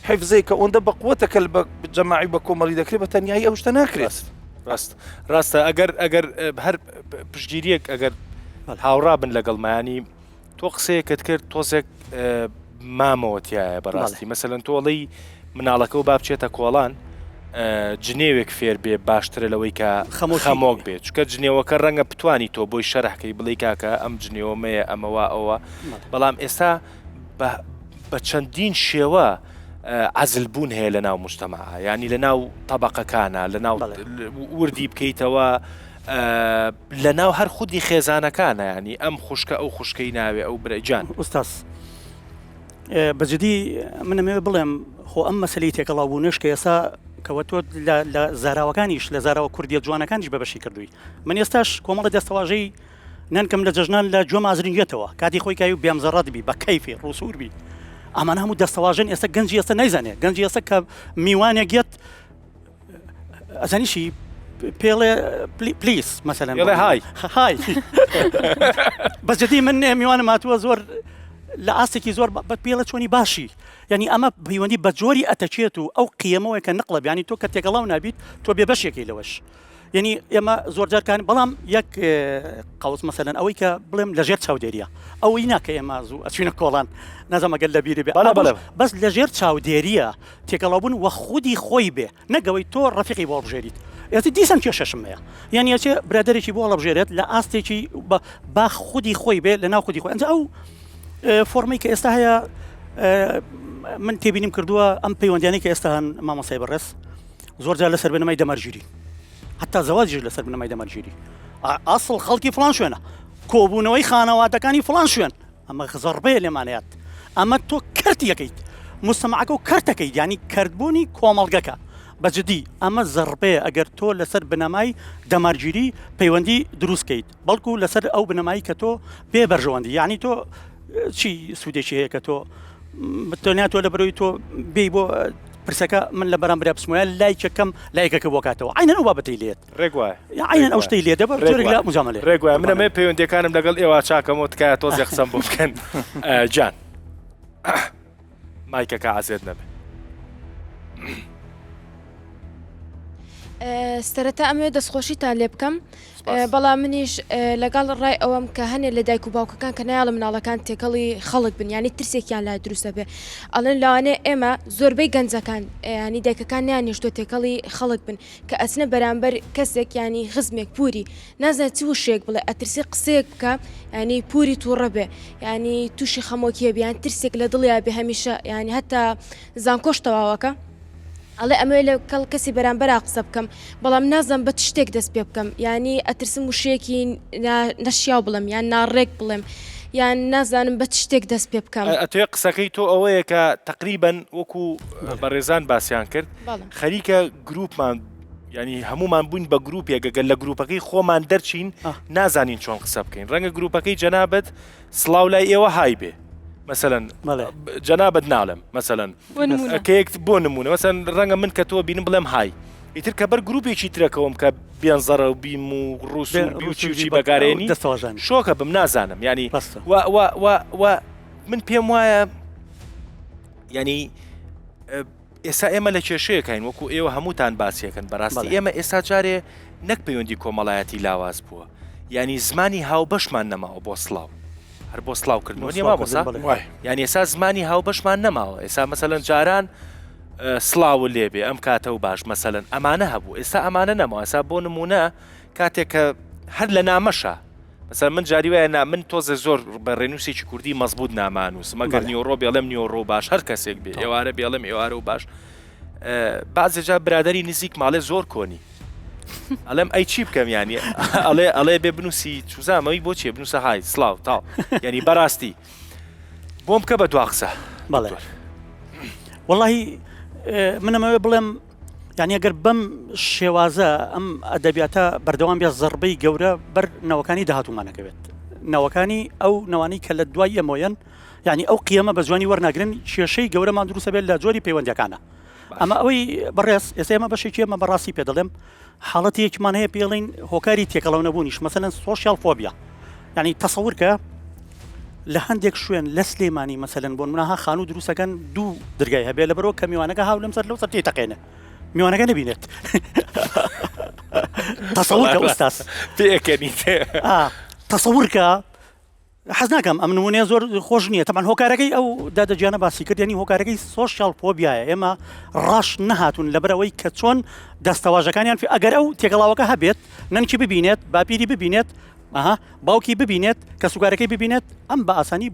حیفزەی کە ئەوەندە بە قووەتەکە بە جەماعی بە کۆمەڵی دەکرێت بە تەنیایی ئەو شتە ناکرێت ڕاستە ئەگەر هەر پشتگیریەک ئەگەر هاوڕا بن لەگەڵمایانی تۆ قسەیەکت کرد تۆزێک مامەوەتیایە بەڕاستی مەسەلەن تۆڵی مناڵەکە و با بچێتە کۆڵان جنێوێک فێر بێ باشترە لەوەی کە خەمۆک بێت چکە جنێوەکە ڕەنگە بتوانی تۆ بۆی شەرحکەی بڵی کاکە ئەم جنێوەمەیە ئەمەوە ئەوە بەڵام ئێستا بە چەندین شێوە عەزلبوون هەیە لە ناو مجتەمەعە ینی لە ناو تەبەقەکانە لە ناو وردی بکەیتەوە لە ناو هەر خودی خێزانەکانە ینی ئەم خوشکە ئەو خوشکەی ناوێ ئەو برەجان ئوستاس بەجددی منەمێ بڵێم خۆ ئەم مەسلەی تێکەڵاوبوونش کە ئێستا کەوە تۆ لە زاراوەکانیش لە زاراوە کوردیە جوانەکانیش بەبەشی کردووی من ئێستاش کۆمەڵە دەستەواژەی نانکەم لە جەژنان لە جۆ مازرینگێتەوە کاتی خۆی کاوی بێمزەڕەتبی بە کەیفی ڕووسوربی ئەمان هەموو دەستەواژن ئێستا گەنجی ئێستا نەیزانێ گەنجی ئێستا کە میوانێک گێت ئەزانیشی پێڵێ پلیس مەسەلەن های بەجددی من میوانم هاتووە زۆر لە ئاستێکی زۆر بە پێڵە چۆنی باشی یعنی ئەمە پەیوەندی بە جۆری ئەتەچێت و ئەو قیەمەوەی کە نقڵە ینی تۆ کە تێگەڵاو نابیت تۆ بێ بەشێکی لەوەش یعنی ئێمە زۆر جارکان بەڵام یەک قەوس مەسەلەن ئەوەی کە بڵێم لەژێر چاودێریە ئەوەی ناکە ئێمە زوو ئەچینە کۆڵان نازەمەگەل لە بیری بێ بەس لەژێر چاودێریە تێکەڵاوبوون وە خودی خۆی بێ نەگەوەی تۆ ڕەفیقی بۆ بژێریت ئێستا دیسان کێ شەشمەیە یعنی ئەچێ برادێکی بۆ هەڵەبژێرێت لە ئاستێکی با خودی خۆی بێ لە ناو خودی خۆی ئەو فۆرمەی کە ئێستا هەیە من تێبینیم کردووە ئەم پەیوەندیانەی کە ئێستا هەن مامۆسای بەڕێز زۆر جار لەسەر بنەمای دەمەرگیری حتا زەواجیش لەسەر بنەمای دەمەرگیری ئەسڵ خەڵکی فڵان شوێنە کۆبوونەوەی خانەواتەکانی فڵان شوێن ئەمە زەڕبەیە لێمانەیەت ئەمە تۆ کەرت یەکەیت مستەمعەکە و کەرتەکەیت ینی کەرتبوونی کۆمەڵگەکە بەجددی ئەمە زەربەیە ئەگەر تۆ لەسەر بنەمای دەمارگیری پەیوەندی دروستکەیت بەڵکو لەسەر ئەو بنەمایی کە تۆ پێ بەرژەوەندی یعنی تۆ چی سوودێکی هەیە کە تۆ بتۆنیا تۆ لە بەرەوەی تۆ بێی بۆ پرسەکە من لە بەرامبرا بسموە لایکەکەم لایکەکە بۆ کاتەوە عینەن ئەو بابەتی لێت ڕێگوایە عینەن ئەو شتەی لێ دەبەر جۆرێک لە مجاملێ ڕێگوایە منەمێ پەیوەندیەکانم لەگەڵ ئێوە چاکەمەوە تکایە تۆزی قسەم بۆ بکەن جان مایکەکە عزیێت نەبێ سەرەتا ئەمێ دەستخۆشیتان لێ بکەم بەڵام منیش لەگەڵ ڕای ئەوەم کە هەنێ لە دایک و باوکەکان کە نایڵە مناڵەکان تێکەڵی خەڵک بن ینی ترسێکیان لای دروستە بێ ئەڵێن لەوانێ ئێمە زۆربەی گەنجەکان ینی دایکەکان نیانیشتۆ تێکەڵی خەڵک بن کە ئەچنە بەرامبەر کەسێک ینی خزمێک پوری نازانێت چ وشێک بڵێ ئەترسی قسەیەک بکە ینی پوری تووڕە بێ ینی تووشی خەمۆکیە بیان ترسێک لە دڵیا بێ هەمیشە ینی هەتا زانکۆش تەواوەکە ئەڵێ ئەمە لە کەڵ کەسی بەرامبەر قسە بکەم بەڵام نازم بە شتێک دەست پێ بکەم ینی ئەترسم وشەیەکی نەشیا بڵم یان ناڕێک بڵێم یان نازانم بە شتێک دەست پێ بکەم ئەتوێ قسەکەی تۆ ئەوەیە کە تقریبن وەکو بەڕێزان باسییان کرد خەریکە گروپمان ینی هەمومان بووین بە گروپێکگەل لە گروپەکەی خۆمان دەرچین نازانین چۆن قسە بکەین ڕەنگە گروپەکەی جەنابەت سڵاو لای ئێوە های بێ مثلا جنابت نعلم مثلا كيك بون نمونه مثلا رنگا من كتو بين بلم هاي يتر كبر جروبي شي تركوم كبيان زرا وبيمو روسو بيوتشي وشي بقاريني شوكا بمنازانم يعني و من بيم وايا يعني ئێستا ئێمە لە کێشەیەکین وەکو ئێوە هەمووتان باسیەکەن بەڕاستی ئێمە ئێستا جارێ نەک پەیوەندی کۆمەڵایەتی لاواز بووە یعنی زمانی هاوبەشمان نەماوە بۆ سڵاو هەر بۆ سڵاوکردنەوە نیە مامۆستا یعنی ئێستا زمانی هاوبەشمان نەماوە ئێستا مەسەلەن جاران سڵاو لێبێ ئەم کاتە و باش مەسەلەن ئەمانە هەبوو ئێستا ئەمانە نەماوە ئێستا بۆ نمونە کاتێک کە هەر لە نامەشە مثلا من جاری وایە من تۆزە زۆر بە ڕێنووسێکی کوردی مەزبوط نامانوس مەگەر نیۆڕۆ بێڵێم نیۆڕۆ باش هەر کەسێک بێ ئێوارە بێڵم ئێوارە و باش بازێجا برادری نزیک ماڵێ زۆر کۆنی ئەڵێم ئەی چی بکەم ینی ئەڵێ بێ بنووسی چوزامەوەی بۆ چێ بنووسە های سلااو تاو ینی بەڕاستی بۆم بکە بە دوا قسە بەڵێ وەڵی منەمەوێ بڵێم یعنی ئەگەر بەم شێوازە ئەم ئەدەبیاتە بەردەوام بێ زەربەی گەورە بەر نەوەکانی داهاتومانەکەوێت نەوەکانی ئەو نەوانەی کە لە دوای ئەمۆیەن یعنی ئەو قیەمە بە جوانی وەرناگرن کێشەی گەورەمان دروستە بێت لە جۆری پەیوەندیەکانە ئەمە ئەوەی بەڕێز ئێستا ئێمە بەشێکی ئێمە بەڕاستی پێ دەڵێم حاڵەتی یەکمان هەیە پێڵین هۆکاری تێکەڵەو نەبوونیش مەسەلەن سۆشیال فۆبیا یعنی تەسەور کە لە هەندێک شوێن لە سلێمانی مەسەلەن بۆ منها خانوو دروستەکەن دوو دەرگای هەبێ لەبەرەوە کە میوانەکە هاو لەم سەر لەو سەر تێتەقێنێ میوانەکە نبینێت تەسەور کە ئوستاس پێکەنیت تەسەور کە حەز ناکەم ئەم نمونەیە زۆر خۆش نییە تەمان هۆکارەکەی ئەو دادەجیانە باسی کرد ینی هۆکارەکەی سۆشیال فۆبیایە ئێمە ڕاش نەهاتون لەبەرەوەی کە چۆن دەستەواژەکانیان ئەگەر ئەو تێگەڵاوەکە هەبێت نەنکی ببینێت باپیری ببینێت باوکی ببینێت کە سوکارەکەی ببینێت ئەم بە ئاسانی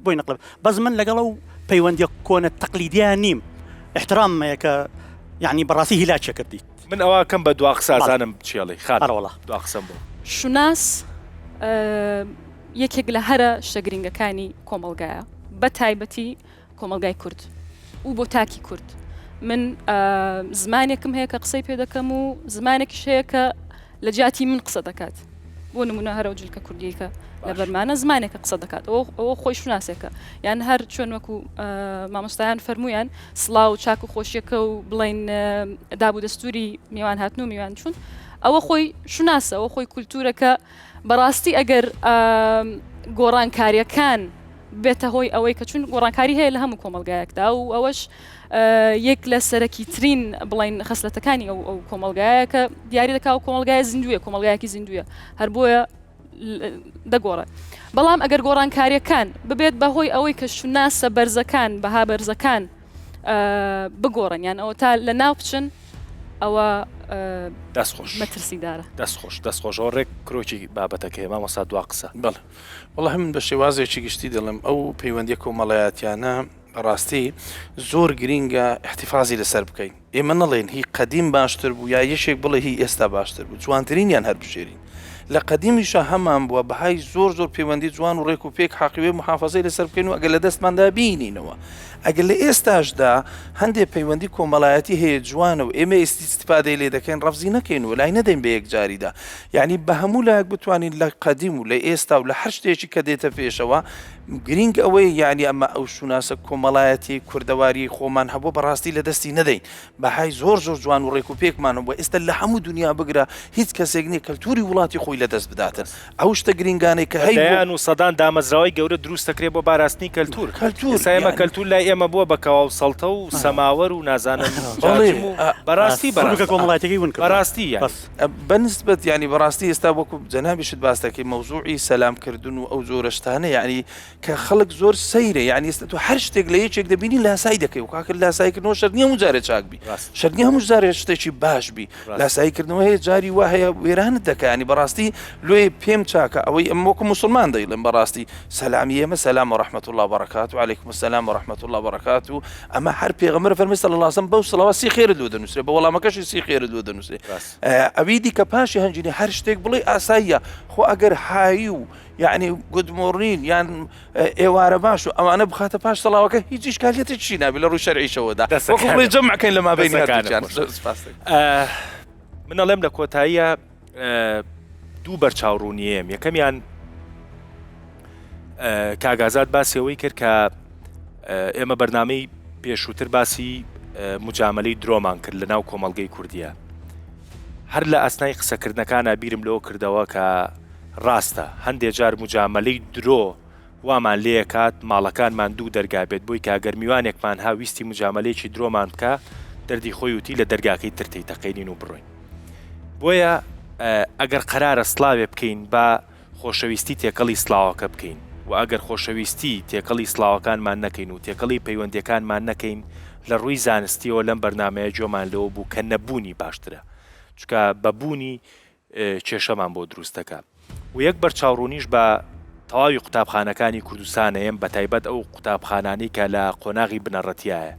بۆی نەقلب بەس من لەگەڵ ئەو پەیوەندی کۆنە تەقلیدیان نیم احترامەیە کە یعنی بەڕاستی هیلاچە کردیت من ئەوە کەم بە دوا قسازانم چێڵی خاڵە دوا قسەم بۆ شوناس یەکێک لە هەرە شەگرنگەکانی کۆمەلگایە بە تایبەتی کۆمەلگای کورد و بۆ تاکی کورد من زمانێکم هەیە کە قسەی پێ دەکەم و زمانێکیش هەیە کە لە جاتی من قسە دەکات بۆ نمونە هەرە جلکە کوردیەکە لە بەرمانە زمانێکە قسە دەکات ئەوە خۆی شوناسێکە یان هەر چۆن وەکو مامۆستایان فەرمویان سڵاو چاک و خۆشیەکە و بڵین دابوو دەستوری میوان هاتن و میوان چوون ئەوە خۆی شوناسە ئەوە خۆی کولتورەکە بەڕاستی ئەگەر گۆڕانکاریەکان بێتە هۆی ئەوەی کە چون گۆڕانکاری هەیە لە هەموو کۆمەلگایەکدا و ئەوەش یەک لە سەرەکی ترین بڵین خەسلەتەکانی ئەو کۆمەلگایە کە دیاری دەکا و کۆمەلگایە زیندویە کۆمەلگایەکی زیندویە هەر بۆیە دەگۆڕێت بەڵام ئەگەر گۆڕانکاریەکان ببێت بەهۆی ئەوەی کە شوناسە بەرزەکان بەها بەرزەکان بگۆڕن یان ئەوە تا لە ناو بچن ئەوە دەستخۆش مەترسیدارە دەستخۆشەوە ڕێک کرۆکی بابەتەکە مامۆستا دوا قسە بەڵێ وەڵی من بە شێوازێکی گشتی دەڵێم ئەو پەیوەندیە کۆمەڵایەتیانە ڕاستی زۆر گرینگە احتیفازی لەسەر بکەین ئێمە نەڵێن هی قەدیم باشتر بوو یا یەشێک بڵێ هی ئێستا باشتر بوو جوانترینیان هەر بشێرین لە قەدیمیشە هەمان بووە بەهای زۆر پەیوەندی جوان و ڕێک و پێک حاقیوێ محافظەی لەسەر بکەین و ئەگەر لە دەستماندا بینینەوە ئەگەر لە ئێستاشدا هەندێک پەیوەندی کۆمەڵایەتی هەیە جوانە و ئێمە ئیسیستفادەی لێ دەکەین ڕەفزی نەکەین و لای نەدەین بە یەکجاریدا یعنی بە هەموو لایەک بتوانین لە قەدیم و لە ئێستا و لە هەر شتێکی کە دێتە پێشەوە گرنگ ئەوەی یعنی ئەمە ئەو شوناسە کۆمەڵایەتی کوردەواری خۆمان هەبوو بەڕاستی لە دەستی نەدەین بەهای زۆر جوان و ڕێک و پێکمانەوە ئێستا لە هەموو دنیا بگرە هیچ کەسێک نییە کەلتوری وڵاتی خۆی لە دەست بداتن ئەو شتە گرنگانەی کە هەیە و سەدان دامەزراوی گەورە دروست دەکرێت بۆ باراستنی کەلتور ئێمە کەلتور لای ئێمە بووە بەکەواو سەڵتە و سەماوەر و نازانم بەڕاستی کۆمەڵایەتەکەی ون بەڕاستی بەنسبەت ینی بەڕاستی ئێستا وەکو جەنابیشت باس دەکەی مەوزوعی سەلامکردن و ئەو زۆرەشتانە یعنی کە خەڵک زۆر سەیرە یعنی ئێستا تو هەر شتێک لە یەکێک دەبینی لاسایی دەکەی و کاکرد لاساییکردنەوە شەرت نییە هەموو جارێ چاک بی شەرت نییە هەموو جارێ شتێکی باش بی لاساییکردنەوە هەیە جاری وا هەیە وێرانت دەکە ینی بەڕاستی لێ پێم چاکە ئەوەی ئەم وەکو مسلمان دەیڵێن بەڕاستی سەلامی ئێمە سەلام و ڕەحمەت الله وبەرەکاتوه وعەلەیکم السەلام وڕەحمەت الله وبەرەکاتوه ئەمە هەر پێغەمبەر فەرمووی صلی الله علیه وسلم بەو سڵاوات سی خێرت لێ دەنووسێ بە وەڵامەکەشی سی خێرت لێ دەنووسێ ئەوی دیکە پاشی هەنجینی هەر شتێک بڵێ ئاساییە خۆ ئەگەر هایی و یعنی گود مۆرنین یان ئێوارە باش و ئەوانە بخاتە پاش سەڵاوەکە هیچ ئیشکالێتێکی نابێت لە ڕووی شەرعیشەوەدا وەکو بڵێ جەمعکەین لە مابەینی هەردووکیان من ئەڵێم لە کۆتاییە دوو بەرچاوڕوونیەم یەکەمیان کاگازات باسیەوەی کرد کە ئێمە بەرنامەی پێشووتر باسی مجاملەی درۆمان کرد لە ناو کۆمەڵگەی کوردیە هەر لە ئەسنای قسەکردنەکانە بیرم لەوە کردەوە کە ڕاستە هەندێک جار مجاملەی درۆ وامان لێکات ماڵەکانمان دوو دەرگا بێت بۆی کاگەرمیوانێکمان هاویستی مجاملەیەکی درۆمان بکە دەردی خۆی وتی لە دەرگاکەی ترتی تەقینین و بڕۆین بۆیە ئەگەر قەرارە سڵاوێ بکەین بە خۆشەویستی تێکەڵی سڵاوەکە بکەین و ئەگەر خۆشەویستی تێکەڵی سڵاوەکانمان نەکەین و تێکەڵی پەیوەندیەکانمان نەکەین لە ڕووی زانستیەوە لەم بەرنامەیە جۆمان لەوە بوو کە نەبوونی باشترە چکە بەبوونی کێشەمان بۆ دروستەکە و یەک بەرچاوڕوونیش بە تەواوی قوتابخانەکانی کوردستانەیەم بە تایبەت ئەو قوتابخانانی کە لە قۆناغی بنەڕەتیایە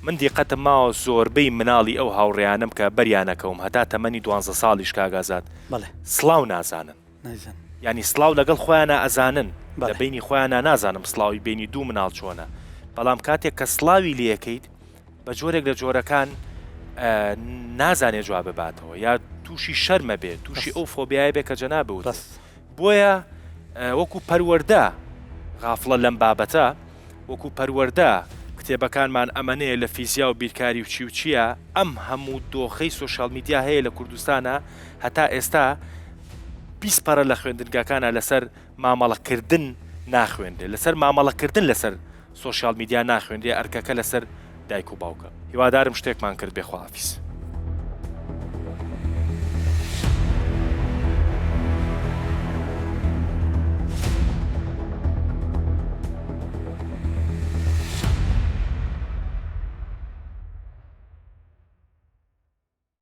من دیقەتم ماوە زۆربەی مناڵی ئەو هاوڕێیانم کە بەریانەکەوم هەتا تەمەنی 12 ساڵیش کاگازات سڵاو نازانن ینی سڵاو لەگەڵ خۆیانە ئەزانن لە بینی خۆیانە نازانم سڵاوی بینی دوو مناڵ چۆنە بەڵام کاتێک کە سڵاوی لەکەیت بە جۆرێک لە جۆرەکان نازانێ جواب بباتەوە یا تووشی شەرمە بێت تووشی ئەو فۆبیایە بێ کە جەنابوت بۆیە وەکو پەروەردە غافڵە لەم بابەتە وەکو پەروەردە کتێبەکانمان ئەمەنەیە لە فیزیا و بیرکاری و چی و چییە ئەم هەموو دۆخەی سۆشال میدیا هەیە لە کوردستانە هەتا ئێستا 20 پەرە لە خوێندنگاکانە لەسەر مامەڵەکردن ناخوێندێ لەسەر مامەڵەکردن لەسەر سۆشال میدیا ناخوێندێ ئەرکەکە لەسەر دایک و باوکە هیوادارم شتێکمان کرد بێخواافیس